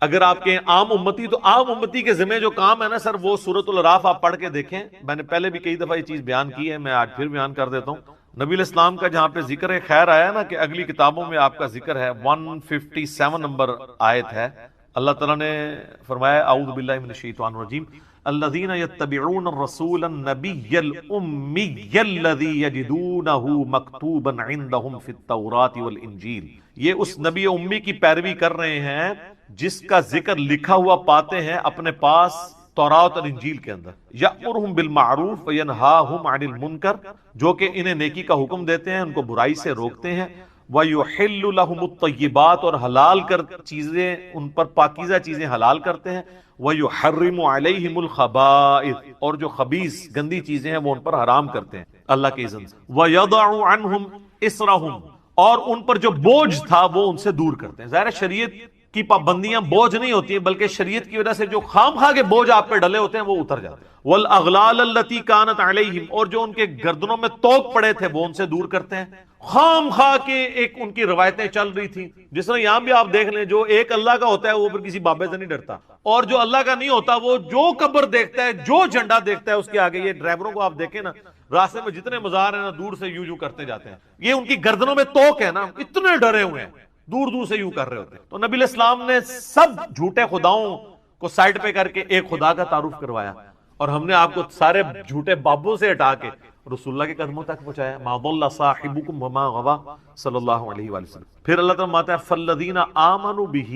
Speaker 2: اگر آپ کے عام امتی، تو عام امتی کے ذمہ جو کام ہے نا سر، وہ سورۃ الاعراف آپ پڑھ کے دیکھیں، میں نے پہلے بھی کئی دفعہ یہ چیز بیان کی ہے، میں آج پھر بیان کر دیتا ہوں۔ نبی علیہ السلام کا جہاں پہ ذکر خیر آیا نا کہ اگلی کتابوں میں آپ کا ذکر ہے، 157 نمبر آیت ہے، اللہ تعالیٰ نے فرمایا اعوذ باللہ من الشیطان الرجیم الذین یتبعون الرسول النبی الامی الذی یجدونہ مکتوبا عندہم فی التوراۃ والانجیل، یہ اس نبی امی کی پیروی کر رہے ہیں جس کا ذکر لکھا ہوا پاتے ہیں اپنے پاس تورات اور انجیل کے اندر، یأمرہم بالمعروف وینہاہم عن المنکر، جو کہ انہیں نیکی کا حکم دیتے ہیں، ان کو برائی سے روکتے ہیں، وَيُحِلُّ لَهُمُ الطَّيِّبَاتِ، اور حلال کر چیزیں ان پر پاکیزہ چیزیں حلال کرتے ہیں، وَيُحَرِّمُ عَلَيْهِمُ الْخَبَائِث، اور جو خبیث گندی چیزیں ہیں وہ ان پر حرام کرتے ہیں اللہ کے اذن سے، وَيَضَعُ عَنْهُمْ إِصْرَهُمْ، اور ان پر جو بوجھ تھا وہ ان سے دور کرتے ہیں۔ ظاہر شریعت کی پابندیاں بوجھ نہیں ہوتی ہیں، بلکہ شریعت کی وجہ سے جو خام خواہ کے بوجھ آپ پہ ڈلے ہوتے ہیں وہ اتر جاتے ہیں۔ وَالْأَغْلَالَ الَّتِي كَانَتْ عَلَيْهِمْ، اور جو ان کے گردنوں میں توق پڑے تھے وہ ان سے دور کرتے ہیں۔ خام خواہ کے ایک ان کی روایتیں چل رہی تھیں، جس طرح یہاں بھی آپ دیکھ لیں، جو ایک اللہ کا ہوتا ہے وہ پھر کسی بابے سے نہیں ڈرتا، اور جو اللہ کا نہیں ہوتا وہ جو قبر دیکھتا ہے، جو جھنڈا دیکھتا ہے اس کے آگے، یہ ڈرائیوروں کو آپ دیکھیں نا، راستے میں جتنے مزار ہیں نا دور سے یوں کرتے جاتے ہیں، یہ ان کی گردنوں میں توق ہے نا، اتنے ڈرے ہوئے ہیں، دور دور سے یوں کر رہے ہوتے ہیں۔ تو نبی علیہ السلام نے سب جھوٹے خداؤں کو سائڈ پہ کر کے ایک خدا کا تعارف کروایا، اور ہم نے آپ کو سارے جھوٹے بابوں سے ہٹا کے رسول اللہ کے قدموں تک پہنچایا۔ ما ضل صاحبکم وما غوا، صلی اللہ علیہ وآلہ وسلم۔ پھر اللہ تعالیٰ فرماتا ہے فالذین آمنوا بہ،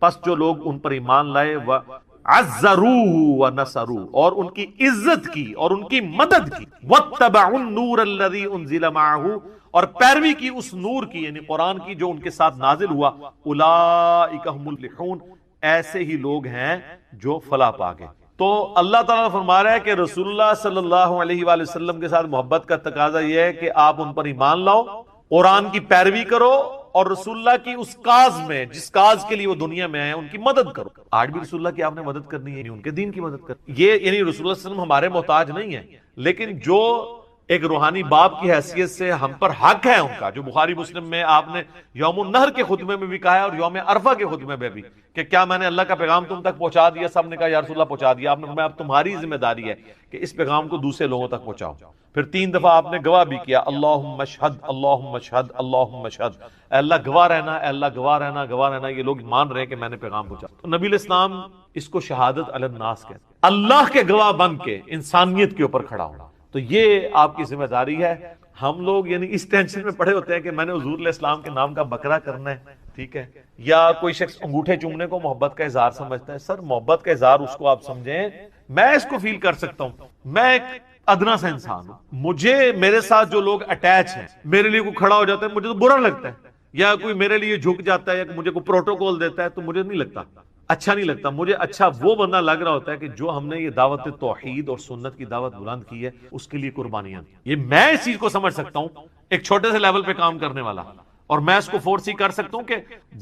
Speaker 2: پس جو لوگ ان پر ایمان لائے، وعزروہ ونصروہ، اور ان کی عزت کی اور ان کی مدد کی، واتبعوا النور الذی انزل معہ، اور پیروی کی اس نور کی یعنی قرآن کی جو ان کے ساتھ نازل ہوا، اولئک هم المفلحون، ایسے ہی لوگ ہیں جو فلاح پا گئے۔ تو اللہ تعالیٰ فرما رہا ہے کہ رسول اللہ صلی اللہ علیہ وآلہ وسلم کے ساتھ محبت کا تقاضا یہ ہے کہ آپ ان پر ایمان لاؤ، قرآن کی پیروی کرو، اور رسول اللہ کی اس کاز میں جس کاز کے لیے وہ دنیا میں آئے ان کی مدد کرو۔ آج بھی رسول اللہ کی آپ نے مدد کرنی ہے، ان کے دین کی مدد کرنی، یہ یعنی رسول اللہ صلی اللہ علیہ وسلم ہمارے محتاج نہیں ہے، لیکن جو ایک روحانی باپ کی حیثیت سے ہم پر حق ہے ان کا، جو بخاری مسلم میں آپ نے یوم النہر کے خطبے میں بھی کہا ہے اور یوم عرفہ کے خطبے میں بھی، کہ کیا میں نے اللہ کا پیغام تم تک پہنچا دیا؟ سب نے کہا یا رسول اللہ پہنچا دیا۔ آپ نے فرمایا اب تمہاری ذمہ داری ہے کہ اس پیغام کو دوسرے لوگوں تک پہنچاؤ۔ پھر 3 دفعہ آپ نے گواہ بھی کیا، اللہم اشہد اللہم اشہد اللہم اشہد، اے اللہ گواہ رہنا، اے اللہ گواہ رہنا، گواہ رہنا، یہ لوگ مان رہے ہیں کہ میں نے پیغام پہنچا۔ تو نبی علیہ السلام اس کو شہادت علی الناس کہتے ہیں، اللہ کے گواہ بن کے انسانیت کے اوپر کھڑا ہونا۔ تو یہ آپ کی ذمہ داری ہے۔ ہم لوگ یعنی اس ٹینشن میں پڑے ہوتے ہیں کہ میں نے حضور علیہ السلام کے نام کا بکرا کرنا ہے، ٹھیک ہے، یا کوئی شخص انگوٹھے چومنے کو محبت کا اظہار سمجھتا ہے. سر محبت کا اظہار اس کو آپ سمجھیں، میں اس کو فیل کر سکتا ہوں، میں ایک ادنا سا انسان ہوں، مجھے میرے ساتھ جو لوگ اٹیچ ہیں، میرے لیے کوئی کھڑا ہو جاتا ہے مجھے تو برا لگتا ہے، یا کوئی میرے لیے جھک جاتا ہے، یا مجھے کوئی پروٹوکول دیتا ہے تو مجھے نہیں لگتا اچھا، نہیں لگتا مجھے اچھا. وہ بندہ لگ رہا ہوتا ہے کہ جو ہم نے یہ دعوت توحید اور سنت کی دعوت بلند کی ہے اس کے لیے قربانیاں دی. یہ میں اس چیز کو سمجھ سکتا ہوں، ایک چھوٹے سے لیول پہ کام کرنے والا، اور میں اس کو فورس ہی کر سکتا ہوں کہ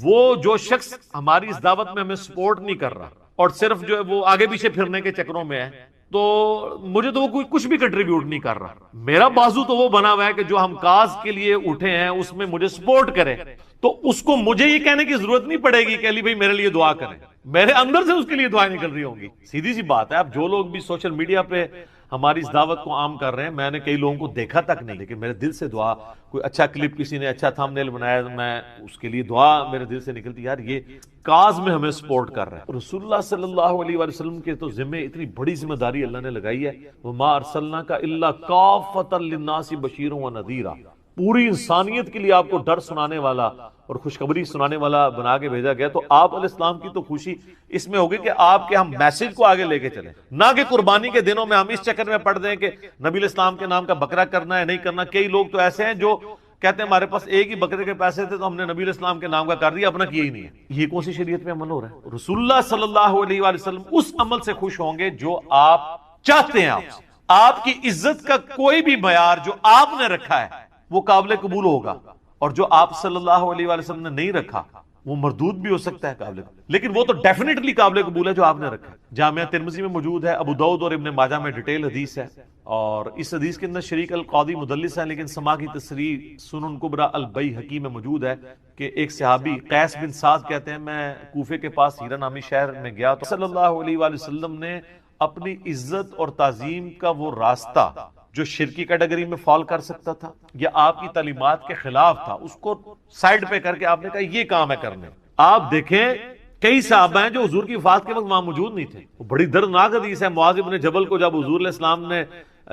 Speaker 2: وہ جو شخص ہماری اس دعوت میں ہمیں سپورٹ نہیں کر رہا اور صرف جو ہے وہ آگے پیچھے پھرنے کے چکروں میں ہے، تو مجھے تو وہ کوئی کچھ بھی کنٹریبیوٹ نہیں کر رہا. میرا بازو تو وہ بنا ہوا ہے کہ جو ہم کاز کے لیے اٹھے ہیں اس میں مجھے سپورٹ کرے، تو اس کو مجھے یہ کہنے کی ضرورت نہیں پڑے گی کہ علی بھائی میرے لیے دعا کریں، میرے اندر سے اس کے لیے دعائیں نکل رہی ہوں گی. سیدھی سی بات ہے. اب جو لوگ بھی سوشل میڈیا پہ ہماری اس دعوت کو عام کر رہے ہیں، میں نے کئی لوگوں کو دیکھا تک نہیں، لیکن میرے دل سے دعا، کوئی اچھا کلپ کسی نے اچھا تھم نیل بنایا، میں اس کے لیے دعا میرے دل سے نکلتی، یار یہ کاز میں ہمیں سپورٹ کر رہا ہے. رسول اللہ صلی اللہ علیہ وآلہ وسلم کے تو ذمے اتنی بڑی ذمہ داری اللہ نے لگائی ہے، وَمَا أَرْسَلْنَاكَ إِلَّا كَافَّةً لِلنَّاسِ بَشِيرًا وَنَذِيرًا، پوری انسانیت کے لیے آپ کو ڈر سنانے والا اور خوشخبری سنانے والا بنا کے بھیجا گیا. تو آپ علیہ السلام کی تو خوشی اس میں ہوگی کہ آپ کے ہم میسج کو آگے لے کے چلیں، نہ کہ قربانی کے دنوں میں ہم اس چکر میں پڑ دیں کہ نبی علیہ السلام کے نام کا بکرا کرنا ہے نہیں کرنا. کئی لوگ تو ایسے ہیں جو کہتے ہیں ہمارے پاس ایک ہی بکرے کے پیسے تھے تو ہم نے نبی علیہ السلام کے نام کا کر دیا، اپنا کیا ہی نہیں ہے. یہ کون سی شریعت میں عمل ہو رہا ہے؟ رسول اللہ صلی اللہ علیہ وآلہ وسلم اس عمل سے خوش ہوں گے جو آپ چاہتے ہیں. آپ کی عزت کا کوئی بھی معیار جو آپ نے رکھا ہے وہ قابل قبول ہوگا، اور جو آپ صلی اللہ علیہ وآلہ وسلم نے نہیں رکھا وہ مردود بھی ہو سکتا ہے قابل، لیکن وہ تو ڈیفینیٹلی قابل قبول ہے جو آپ نے رکھا ہے. جامعہ ترمذی میں موجود ہے، ابو داؤد اور ابن ماجہ میں ڈیٹیل حدیث ہے، اور اس حدیث کے اندر شریک القاضی مدلس ہے، لیکن سما کی تصریح سنن کبریٰ البیہقی میں موجود ہے کہ ایک صحابی قیس بن سعد کہتے ہیں میں کوفے کے پاس ہیرا نامی شہر میں گیا تو صلی اللہ علیہ وآلہ وسلم نے اپنی عزت اور تعظیم کا وہ راستہ جو شرکی کیٹیگری میں فال کر سکتا تھا یا آپ کی تعلیمات کے خلاف تھا، اس کو سائیڈ پہ کر کے آپ نے کہا یہ کام ہے کرنے. آپ دیکھیں کئی صحابہ ہیں جو حضور کی وفات کے وقت وہاں موجود نہیں تھے. وہ بڑی دردناک حدیث ہے. معاذ بن جبل کو جب حضور علیہ السلام نے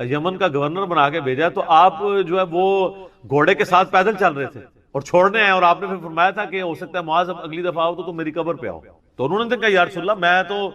Speaker 2: یمن کا گورنر بنا کے بھیجا تو آپ جو ہے وہ گھوڑے کے ساتھ پیدل چل رہے تھے اور چھوڑنے آئے، اور آپ نے پھر فرمایا تھا کہ ہو سکتا ہے معاذ اب اگلی دفعہ آؤ تو میری قبر پہ آؤ. تو انہوں نے کہا یا رسول اللہ میں تو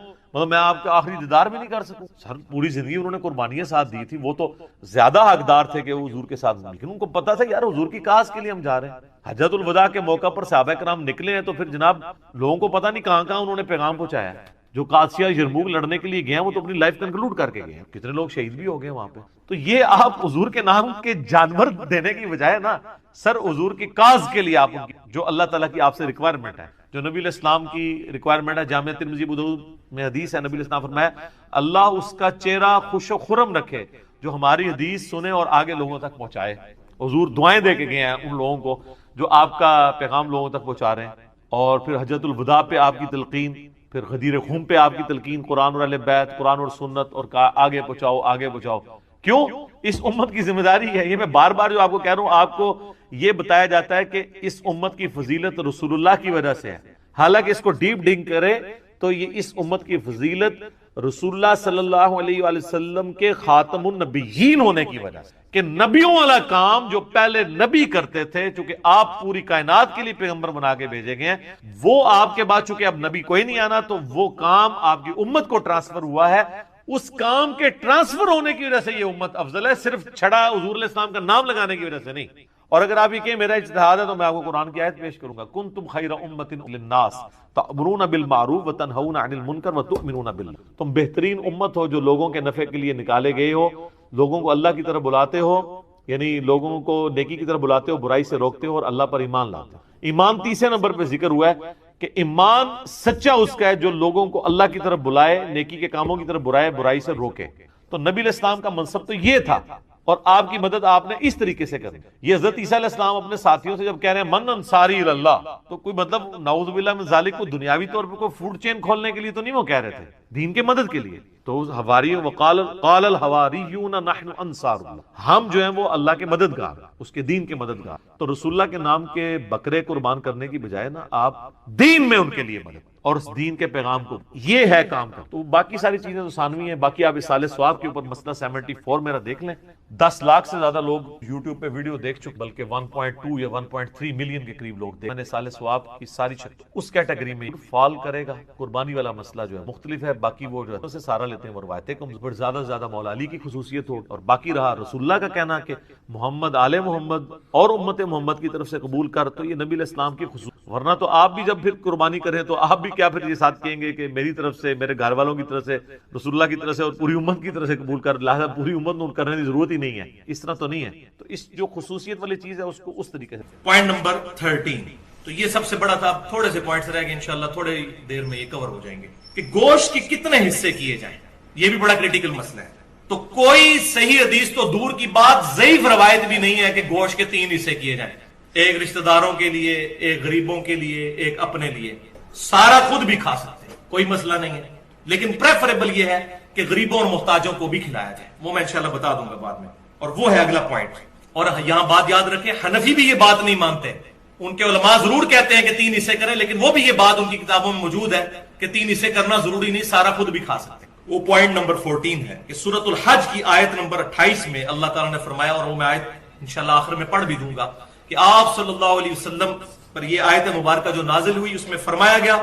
Speaker 2: میں آپ کا آخری دیدار بھی نہیں کر سکوں. سر پوری زندگی انہوں نے قربانیاں ساتھ دی تھی، وہ تو زیادہ حقدار تھے کہ وہ حضور کے ساتھ، لیکن ان کو پتا تھا یار حضور کی کاز کے لیے ہم جا رہے ہیں. حجۃ الوداع کے موقع پر صحابہ کرام نکلے ہیں تو پھر جناب لوگوں کو پتا نہیں کہاں کہاں انہوں نے پیغام پہنچایا ہے. جو قادسیہ یرموک لڑنے کے لیے گئے ہیں وہ تو اپنی لائف کنکلوڈ کر کے گئے ہیں، کتنے لوگ شہید بھی ہو گئے وہاں پہ. تو یہ آپ حضور کے نام کے جانور دینے کی بجائے نا سر حضور کی کاز کے لیے آپ جو اللہ تعالیٰ کی آپ سے ریکوائرمنٹ ہے، جو نبی علیہ السلام کی ریکوائرمنٹ ہے. جامعہ ترمذی ابو داؤد میں حدیث ہے، نبی علیہ السلام فرمایا اللہ اس کا چہرہ خوش و خرم رکھے جو ہماری حدیث سنے اور آگے لوگوں تک پہنچائے. حضور دعائیں دے کے گئے ہیں ان لوگوں کو جو آپ کا پیغام لوگوں تک پہنچا رہے ہیں. اور پھر حجۃ الوداع پہ آپ کی تلقین، پھر غدیر خم پہ آپ کی تلقین، قرآن اور اہل بیت، قرآن اور سنت، اور آگے پہنچاؤ آگے پہنچاؤ. کیوں؟ اس امت کی ذمہ داری ہے. یہ میں بار بار جو آپ کو کہہ رہا ہوں، آپ کو یہ بتایا جاتا ہے کہ اس امت کی فضیلت رسول اللہ کی وجہ سے ہے، حالانکہ اس کو ڈیپ ڈنگ کرے تو یہ اس امت کی فضیلت رسول اللہ صلی اللہ علیہ وآلہ وسلم کے خاتم النبیین ہونے کی وجہ سے، کہ نبیوں والا کام جو پہلے نبی کرتے تھے، چونکہ آپ پوری کائنات کے لیے پیغمبر بنا کے بھیجے گئے ہیں، وہ آپ کے بعد چونکہ اب نبی کوئی نہیں آنا تو وہ کام آپ کی امت کو ٹرانسفر ہوا ہے. اس کام کے ٹرانسفر ہونے کی وجہ سے یہ امت افضل ہے، صرف چھڑا حضور علیہ السلام کا نام لگانے کی وجہ سے نہیں. اور اگر آپ یہ کہیں میرا اجتہاد ہے تو میں آپ کو قرآن کی آیت پیش کروں گا، کنتم خیر امۃ للناس تأمرون بالمعروف وتنہون عن المنکر وتؤمنون باللہ. تم بہترین امت ہو جو لوگوں کے نفع کے لیے نکالے گئے ہو، لوگوں کو اللہ کی طرف بلاتے ہو، یعنی لوگوں کو نیکی کی طرف بلاتے ہو، برائی سے روکتے ہو، اور اللہ پر ایمان لاتے ہو. ایمان تیسرے نمبر پہ ذکر ہوا ہے کہ ایمان سچا اس کا ہے جو لوگوں کو اللہ کی طرف بلائے، نیکی کے کاموں کی طرف برائے، برائی سے روکے. تو نبی علیہ السلام کا منصب تو یہ تھا، اور آپ کی مدد آپ نے اس طریقے سے کرنی. یہ حضرت عیسیٰ علیہ السلام اپنے ساتھیوں سے جب کہہ رہے ہیں من انصاری اللہ، تو کوئی مطلب نعوذ باللہ من ذالک کو دنیاوی طور پہ کوئی فوڈ چین کھولنے کے لیے تو نہیں وہ کہہ رہے تھے، دین کے مدد کے لیے. تو حواری وقال الحواریون نحن انصار اللہ، ہم جو ہیں وہ اللہ کے مددگار، اس کے دین کے مددگار. تو رسول اللہ کے نام کے بکرے قربان کرنے کی بجائے نا آپ دین میں ان کے لیے مدد اور اس دین کے پیغام کو، یہ ہے کام کا. تو باقی ساری چیزیں تو ثانوی ہیں. باقی آپ اس سال ثواب کے اوپر مسئلہ 74 میرا دیکھ لیں، 10 لاکھ سے زیادہ لوگ یوٹیوب پہ ویڈیو دیکھ چکے، بلکہ 1.2 یا 1.3 ملین کے قریب لوگ دیکھ، میں نے سال ثواب کی ساری شکل اس کیٹیگری میں فال کرے گا۔ قربانی والا مسئلہ جو ہے مختلف ہے، باقی وہ جو ہے اسے سارا لیتے ہیں، وہ روایتیں کم پر زیادہ سے زیادہ مولا علی کی خصوصیت ہو، اور باقی رہا رسول اللہ کا کہنا کہ محمد آل محمد اور امت محمد کی طرف سے قبول کر، تو یہ نبی علیہ السلام کی خصوصیت، ورنہ تو آپ بھی جب پھر قربانی کریں تو آپ بھی کیا پھر یہ ساتھ کہیں گے کہ میری طرف سے، میرے گھر والوں کی طرف سے، رسول اللہ کی طرف سے اور پوری امت کی طرف سے قبول کر، لہذا پوری امت نور کرنے کی ضرورت ہی نہیں ہے، اس طرح تو نہیں ہے۔ تو اس جو خصوصیت والی چیز ہے اس کو اس طریقے سے۔
Speaker 4: پوائنٹ نمبر 13، تو یہ سب سے بڑا تھا، تھوڑے سے پوائنٹس رہ گئے، انشاءاللہ تھوڑے دیر میں یہ کور ہو جائیں گے کہ گوشت کے کتنے حصے کیے جائیں، یہ بھی بڑا کریٹیکل مسئلہ ہے۔ تو کوئی صحیح حدیث تو دور کی بات، ضعیف روایت بھی نہیں ہے کہ گوشت کے 3 حصے کیے جائیں، ایک رشتہ داروں کے لیے، ایک غریبوں کے لیے، ایک اپنے لیے، سارا خود بھی کھا سکتے ہیں، کوئی مسئلہ نہیں ہے، لیکن پریفریبل یہ ہے کہ غریبوں اور محتاجوں کو بھی کھلایا جائے، وہ میں انشاءاللہ بتا دوں گا بعد میں، اور وہ ہے اگلا پوائنٹ۔ اور یہاں بات یاد رکھیں، حنفی بھی یہ بات نہیں مانتے، ان کے علماء ضرور کہتے ہیں کہ 3 حصے کریں، لیکن وہ بھی یہ بات ان کی کتابوں میں موجود ہے کہ 3 حصے کرنا ضروری نہیں، سارا خود بھی کھا سکتے ہیں۔ وہ پوائنٹ نمبر 14 ہے کہ سورۃ الحج کی آیت نمبر 28 میں اللہ تعالیٰ نے فرمایا، اور وہ میں آیت انشاءاللہ آخر میں پڑھ بھی دوں گا، کہ آپ صلی اللہ علیہ وسلم پر یہ آیت مبارکہ جو نازل ہوئی اس میں فرمایا گیا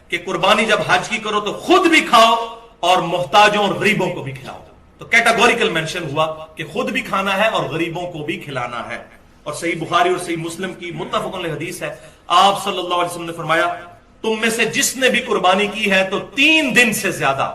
Speaker 4: کہ قربانی جب حج کی کرو تو خود بھی کھاؤ اور محتاجوں اور غریبوں کو بھی کھلاؤ۔ تو کیٹاگوریکل مینشن ہوا کہ خود بھی کھانا ہے اور غریبوں کو بھی کھلانا ہے۔ اور صحیح بخاری اور صحیح مسلم کی متفق علیہ حدیث ہے، آپ صلی اللہ علیہ وسلم نے فرمایا، تم میں سے جس نے بھی قربانی کی ہے تو 3 دن سے زیادہ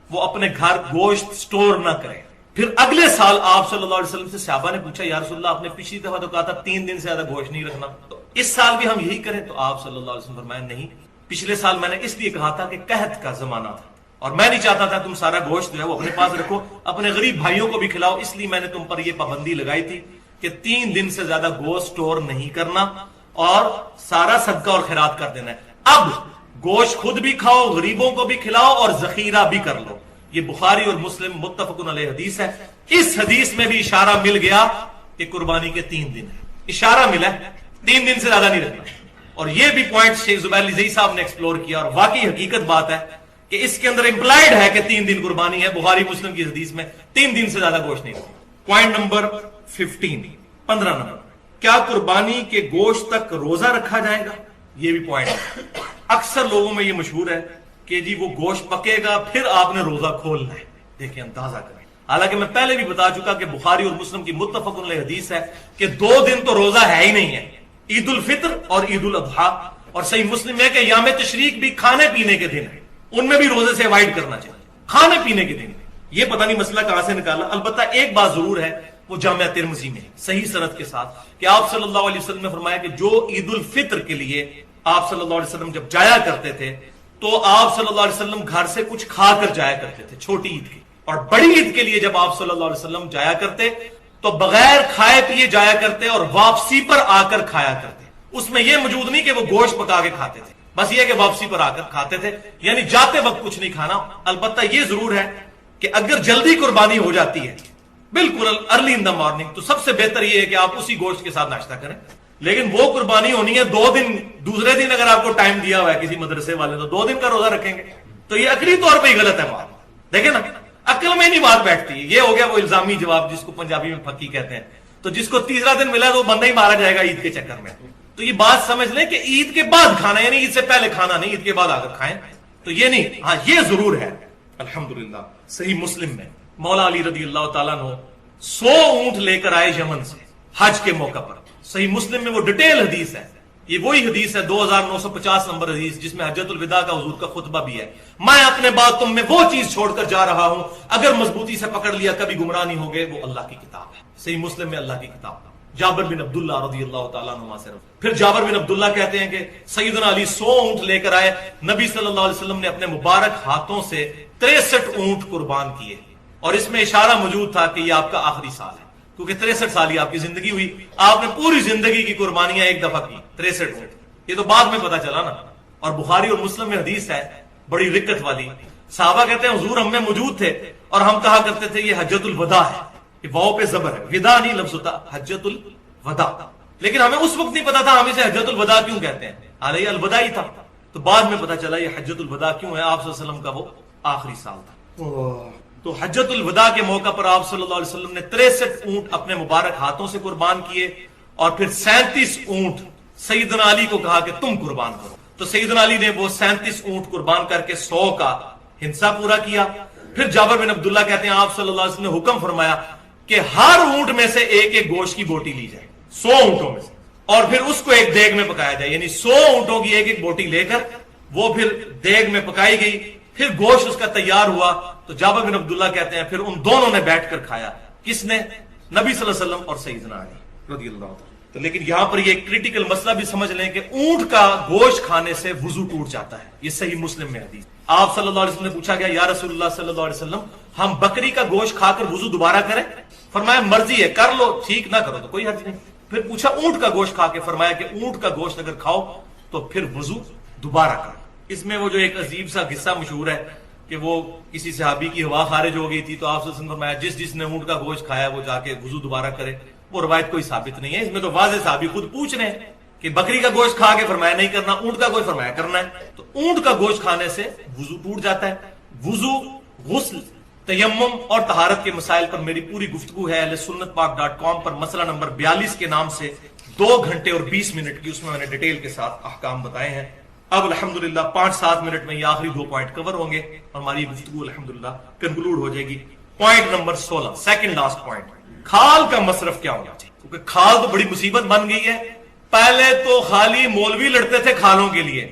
Speaker 4: وہ اپنے گھر گوشت سٹور نہ کرے۔ پھر اگلے سال آپ صلی اللہ علیہ وسلم سے صحابہ نے پوچھا، یا رسول اللہ آپ نے پچھلی دفعہ تو کہا تھا 3 دن سے زیادہ گوشت نہیں رکھنا، تو اس سال بھی ہم یہی کریں؟ تو آپ صلی اللہ علیہ وسلم فرمایا، نہیں، پچھلے سال میں نے اس لیے کہا تھا کہ قحط کا زمانہ تھا اور میں نہیں چاہتا تھا تم سارا گوشت جو ہے وہ اپنے پاس رکھو، اپنے غریب بھائیوں کو بھی کھلاؤ، اس لیے میں نے تم پر یہ پابندی لگائی تھی کہ 3 دن سے زیادہ گوشت سٹور نہیں کرنا اور سارا صدقہ اور خیرات کر دینا ہے۔ اب گوشت خود بھی کھاؤ، غریبوں کو بھی کھلاؤ اور ذخیرہ بھی کر لو۔ یہ بخاری اور مسلم متفق علیہ حدیث ہے۔ اس حدیث میں بھی اشارہ مل گیا کہ قربانی کے 3 دن ہے، اشارہ ملا، 3 دن سے زیادہ نہیں رکھنا۔ اور یہ بھی پوائنٹ شیخ زبیر علی زئی صاحب نے ایکسپلور کیا، اور واقعی حقیقت بات ہے کہ اس کے اندر امپلائڈ ہے کہ 3 دن قربانی ہے، بخاری مسلم کی حدیث میں 3 دن سے زیادہ گوشت نہیں رکھنا۔ پوائنٹ نمبر 15 نمبر، کیا قربانی کے گوشت تک روزہ رکھا جائے گا؟ یہ بھی پوائنٹ ہے۔ اکثر لوگوں میں یہ مشہور ہے کہ جی وہ گوشت پکے گا پھر آپ نے روزہ کھولنا ہے۔ دیکھیں اندازہ کریں، حالانکہ میں پہلے بھی بتا چکا کہ بخاری اور مسلم کی متفق علیہ حدیث ہے کہ 2 دن تو روزہ ہے ہی نہیں ہے، عید الفطر اور عید الاضحیٰ، اور صحیح مسلم ہے کہ یوم تشریق بھی کھانے پینے کے دن ہے، ان میں بھی روزے سے اوائڈ کرنا چاہیے، کھانے پینے کے دن۔ یہ پتہ نہیں مسئلہ کہاں سے نکالا، البتہ ایک بات ضرور ہے، وہ جامعہ ترمذی میں صحیح سند کے ساتھ کہ آپ صلی اللہ علیہ وسلم نے فرمایا کہ جو عید الفطر کے لیے آپ صلی اللہ علیہ وسلم جب جایا کرتے تھے تو آپ صلی اللہ علیہ وسلم گھر سے کچھ کھا کر جایا کرتے تھے چھوٹی عید کی، اور بڑی عید کے لیے جب آپ صلی اللہ علیہ وسلم جایا کرتے تو بغیر کھائے پیے جایا کرتے اور واپسی پر آ کر کھایا کرتے۔ اس میں یہ موجود نہیں کہ وہ گوشت پکا کے کھاتے تھے، بس یہ کہ واپسی پر آ کر کھاتے تھے، یعنی جاتے وقت کچھ نہیں کھانا۔ البتہ یہ ضرور ہے کہ اگر جلدی قربانی ہو جاتی ہے بالکل ارلی ان دا مارننگ، تو سب سے بہتر یہ ہے کہ آپ اسی گوشت کے ساتھ ناشتہ کریں، لیکن وہ قربانی ہونی ہے 2 دن، دوسرے دن اگر آپ کو ٹائم دیا ہوا ہے کسی مدرسے والے تو 2 دن کا روزہ رکھیں گے، تو یہ عقلی طور پہ ہی غلط ہے بات۔ دیکھیں نا، عقل میں نہیں بات بیٹھتی، یہ ہو گیا وہ الزامی جواب جس کو پنجابی میں پھکی کہتے ہیں، تو جس کو تیسرا دن ملا تو وہ بندہ ہی مارا جائے گا عید کے چکر میں۔ تو یہ بات سمجھ لیں کہ عید کے بعد کھانا، یعنی عید سے پہلے کھانا نہیں، عید کے بعد آ کر کھائیں، تو یہ نہیں۔ ہاں یہ ضرور ہے الحمدللہ صحیح مسلم میں مولا علی رضی اللہ تعالیٰ عنہ 100 اونٹ لے کر آئے یمن سے حج کے موقع پر، صحیح مسلم میں وہ ڈیٹیل حدیث ہے، یہ وہی حدیث ہے 2950 نمبر حدیث جس میں حجۃ الوداع کا حضور کا خطبہ بھی ہے، میں اپنے بعد تم میں وہ چیز چھوڑ کر جا رہا ہوں، اگر مضبوطی سے پکڑ لیا کبھی گمراہ نہیں ہوگے، وہ اللہ کی کتاب ہے، صحیح مسلم میں اللہ کی کتاب۔ جابر بن عبداللہ رضی اللہ تعالیٰ عنہ سے، پھر جابر بن عبداللہ کہتے ہیں کہ سیدنا علی 100 اونٹ لے کر آئے، نبی صلی اللہ علیہ وسلم نے اپنے مبارک ہاتھوں سے 63 اونٹ قربان کیے، اور اس میں اشارہ موجود تھا کہ یہ آپ کا آخری سال ہے، کیونکہ 63 سال ہی آپ کی زندگی ہوئی، آپ نے پوری زندگی کی قربانیاں ایک دفعہ کی 63 اونٹ، یہ تو بعد میں پتا چلا نا۔ اور بخاری اور مسلم میں حدیث ہے بڑی رکت والی، صحابہ کہتے ہیں حضور ہم میں موجود تھے اور ہم کہا کرتے تھے یہ حجۃ الوداع ہے، یہ واو پہ زبر ہے، ودا نہیں لفظ ہوتا، حجۃ الوداع، لیکن ہمیں اس وقت نہیں پتا تھا ہم اسے حجۃ الوداع کیوں کہتے ہیں، حالانکہ یہ الوداع ہی تھا، تو بعد میں پتا چلا یہ حجۃ الوداع کیوں ہے، آپ صلی اللہ علیہ وسلم کا وہ آخری سال تھا۔ تو حجت الوداع کے موقع پر آپ صلی اللہ علیہ وسلم نے 63 اونٹ اپنے مبارک ہاتھوں سے قربان کیے اور پھر 37 اونٹ سیدنا علی کو کہا کہ تم قربان کرو. تو سیدنا علی نے وہ 37 اونٹ قربان کر کے 100 کا ہنسا پورا کیا. پھر جابر بن عبداللہ کہتے ہیں آپ صلی اللہ علیہ وسلم نے حکم فرمایا کہ ہر اونٹ میں سے ایک ایک گوشت کی بوٹی لی جائے 100 اونٹوں میں سے, اور پھر اس کو ایک دیگ میں پکایا جائے, یعنی 100 اونٹوں کی ایک ایک بوٹی لے کر وہ پھر دیگ میں پکائی گئی. پھر گوشت اس کا تیار ہوا تو جابر بن عبداللہ کہتے ہیں پھر ان دونوں نے بیٹھ کر کھایا. کس نے؟ نبی صلی اللہ علیہ وسلم اور سیدنا علی رضی اللہ عنہ. تو لیکن یہاں پر یہ ایک کریٹیکل مسئلہ بھی سمجھ لیں کہ اونٹ کا گوشت کھانے سے وضو ٹوٹ جاتا ہے. یہ صحیح مسلم میں حدیث. آپ صلی اللہ علیہ وسلم نے پوچھا گیا یا رسول اللہ صلی اللہ علیہ وسلم ہم بکری کا گوشت کھا کر وضو دوبارہ کریں؟ فرمایا مرضی ہے, کر لو, ٹھیک نہ کرو تو کوئی حرج نہیں. پھر پوچھا اونٹ کا گوشت کھا کے, فرمایا کہ اونٹ کا گوشت اگر کھاؤ تو پھر وضو دوبارہ کرو. اس میں وہ جو ایک عجیب سا قصہ مشہور ہے کہ وہ کسی صحابی کی ہوا خارج ہو گئی تھی تو آپ صلی اللہ علیہ وسلم نے فرمایا جس نے اونٹ کا گوشت کھایا وہ جا کے وضو دوبارہ کرے. وہ روایت کوئی ثابت نہیں ہے. اس میں تو واضح صحابی خود پوچھ رہے ہیں کہ بکری کا گوشت کھا کے, فرمایا نہیں کرنا, اونٹ کا گوشت فرمایا کرنا ہے. تو اونٹ کا گوشت کھانے سے وضو ٹوٹ جاتا ہے. وضو, غسل, تیمم اور طہارت کے مسائل پر میری پوری گفتگو ہے ahlsunnatpak.com پر, مسئلہ نمبر 42 کے نام سے 2 گھنٹے اور 20 منٹ کی, اس میں میں نے ڈیٹیل کے ساتھ احکام بتائے ہیں. اب الحمدللہ 5-7 منٹ میں یہ آخری 2 پوائنٹ کور ہوں گے اور ہماری گفتگو الحمدللہ کنکلوڈ ہو جائے گی. Point number 16, second last point, کھال کا مصرف کیا ہونا چاہیے, کیونکہ کھال تو بڑی مصیبت بن گئی ہے. پہلے تو خالی مولوی لڑتے تھے کھالوں کے لیے,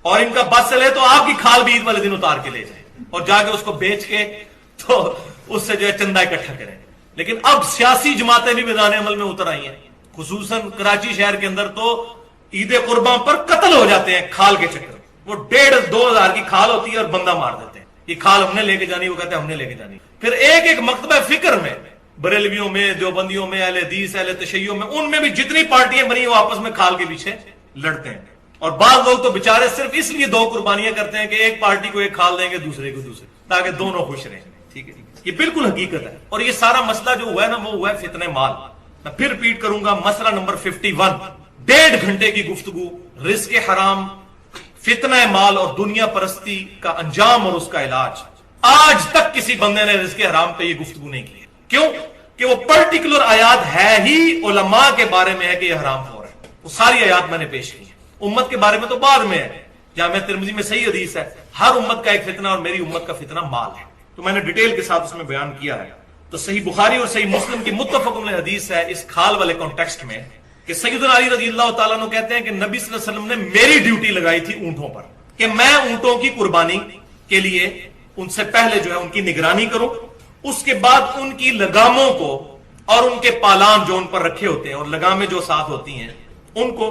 Speaker 4: اور ان کا بس چلے تو آپ کی کھال بھی عید والے دن اتار کے لے جائیں اور جا کے اس کو بیچ کے تو اس سے جو ہے چندہ اکٹھا کریں. لیکن اب سیاسی جماعتیں بھی میدان عمل میں اتر آئی ہیں, خصوصاً کراچی شہر کے اندر تو عید قرباں پر قتل ہو جاتے ہیں کھال کے چکر. وہ 1,500-2 ہزار کی کھال ہوتی ہے اور بندہ مار دیتے ہیں, یہ کھال ہم نے لے کے جانی, وہ کہتے ہیں ہم نے لے کے جانی. پھر ایک ایک مکتبہ فکر میں, بریلویوں میں, دیوبندیوں میں, اہل حدیث, اہل تشیع میں, ان میں بھی جتنی پارٹیاں بنی وہ آپس میں کھال کے پیچھے لڑتے ہیں. اور بعض لوگ تو بےچارے صرف اس لیے 2 قربانیاں کرتے ہیں کہ ایک پارٹی کو ایک کھال دیں گے, دوسرے کو دوسرے, تاکہ دونوں خوش رہیں. ٹھیک ہے, یہ بالکل حقیقت ہے. اور یہ سارا مسئلہ جو ہوا ہے نا وہ ہوا ہے فتنہ مال. میں پھر ریپیٹ کروں گا, مسئلہ نمبر 51, 1.5 گھنٹے کی گفتگو, رزق حرام, فتنہ مال اور دنیا پرستی کا انجام اور اس کا علاج. آج تک کسی بندے نے رزق حرام پہ یہ گفتگو نہیں کی. کیوں؟ کہ وہ پرٹیکولر آیات ہے ہی علماء کے بارے میں ہے کہ یہ حرام ہو رہا ہے. وہ ساری آیات میں نے پیش کی ہیں. امت کے بارے میں تو بعد میں ہے, جامعہ ترمذی میں صحیح حدیث ہے, ہر امت کا ایک فتنہ اور میری امت کا فتنہ مال ہے. تو میں نے ڈیٹیل کے ساتھ اس میں بیان کیا ہے. تو صحیح بخاری اور صحیح مسلم کی متفق علیہ حدیث ہے اس کھال والے کانٹیکسٹ میں کہ سیدنا علی رضی اللہ تعالیٰ عنہ کہتے ہیں کہ نبی صلی اللہ علیہ وسلم نے میری ڈیوٹی لگائی تھی اونٹوں پر کہ میں اونٹوں کی قربانی کے لیے ان سے پہلے جو ہے ان کی نگرانی کروں, اس کے بعد ان کی لگاموں کو اور ان کے پالان جو ان پر رکھے ہوتے ہیں اور لگامیں جو ساتھ ہوتی ہیں ان کو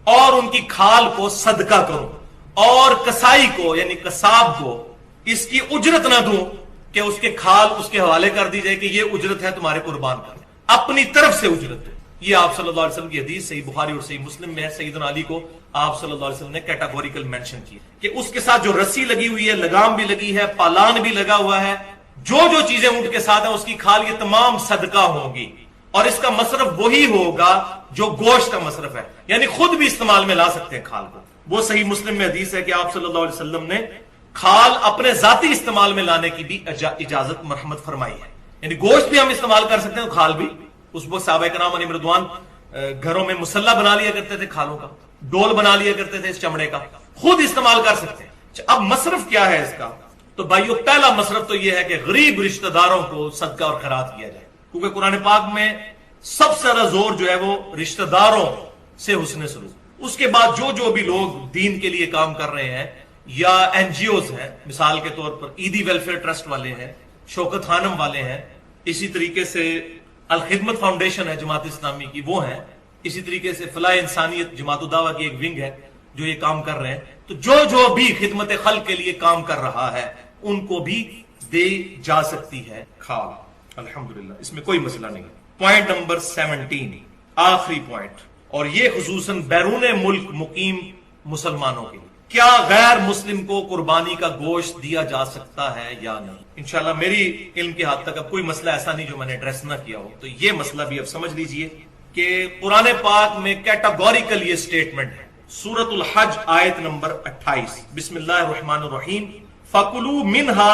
Speaker 4: اور ان کی کھال کو صدقہ کروں, اور کسائی کو یعنی قصاب کو اس کی اجرت نہ دوں کہ اس کے کھال اس کے حوالے کر دی جائے کہ یہ اجرت ہے تمہارے قربان کرنے, اپنی طرف سے اجرت دو. یہ آپ صلی اللہ علیہ وسلم کی حدیث صحیح بخاری اور صحیح مسلم میں ہے. سیدنا علی کو آپ صلی اللہ علیہ وسلم نے کیٹاگوریکل مینشن کی کہ اس کے ساتھ جو رسی لگی ہوئی ہے, لگام بھی لگی ہے, پالان بھی لگا ہوا ہے, جو چیزیں اونٹ کے ساتھ ہیں اس کی کھال یہ تمام صدقہ ہوں گی, اور اس کا مصرف وہی ہوگا جو گوشت کا مصرف ہے, یعنی خود بھی استعمال میں لا سکتے ہیں کھال کو. وہ صحیح مسلم میں حدیث ہے کہ آپ صلی اللہ علیہ وسلم نے کھال اپنے ذاتی استعمال میں لانے کی بھی اجازت مرحمت فرمائی ہے. یعنی گوشت بھی ہم استعمال کر سکتے ہیں, کھال بھی. اس وقت صحابہ کرام علیہ رضوان گھروں میں مسلح بنا لیا کرتے تھے کھالوں کا, ڈول بنا لیا کرتے تھے اس چمڑے کا, خود استعمال کر سکتے ہیں. اب مصرف کیا ہے اس کا؟ تو بھائیو پہلا مصرف تو یہ ہے کہ غریب رشتہ داروں کو صدقہ اور خیرات کیا جائے, کیونکہ قرآن پاک میں سب سے زیادہ زور جو ہے وہ رشتہ داروں سے حسن سلوک. اس کے بعد جو بھی لوگ دین کے لیے کام کر رہے ہیں یا این جی اوز ہیں, مثال کے طور پر عیدی ویلفیئر ٹرسٹ والے ہیں, شوکت خانم والے ہیں, اسی طریقے سے الخدمت فاؤنڈیشن ہے جماعت اسلامی کی, وہ ہیں, اسی طریقے سے فلاح انسانیت جماعت الدعوہ کی ایک ونگ ہے جو یہ کام کر رہے ہیں. تو جو بھی خدمت خلق کے لیے کام کر رہا ہے ان کو بھی دے جا سکتی ہے کھال, الحمدللہ, اس میں کوئی مسئلہ نہیں. پوائنٹ نمبر 17, آخری پوائنٹ, اور یہ خصوصاً بیرون ملک مقیم مسلمانوں کے لیے, کیا غیر مسلم کو قربانی کا گوشت دیا جا سکتا ہے یا نہیں؟ انشاءاللہ میری علم کے حد تک اب کوئی مسئلہ ایسا نہیں جو میں نے ایڈریس نہ کیا ہو. تو یہ مسئلہ بھی اب سمجھ لیجئے کہ قرآن پاک میں کیٹاگوریکل یہ سٹیٹمنٹ ہے. سورۃ الحج آیت نمبر 28, بسم اللہ الرحمن الرحیم, فَكُلُوا مِنْهَا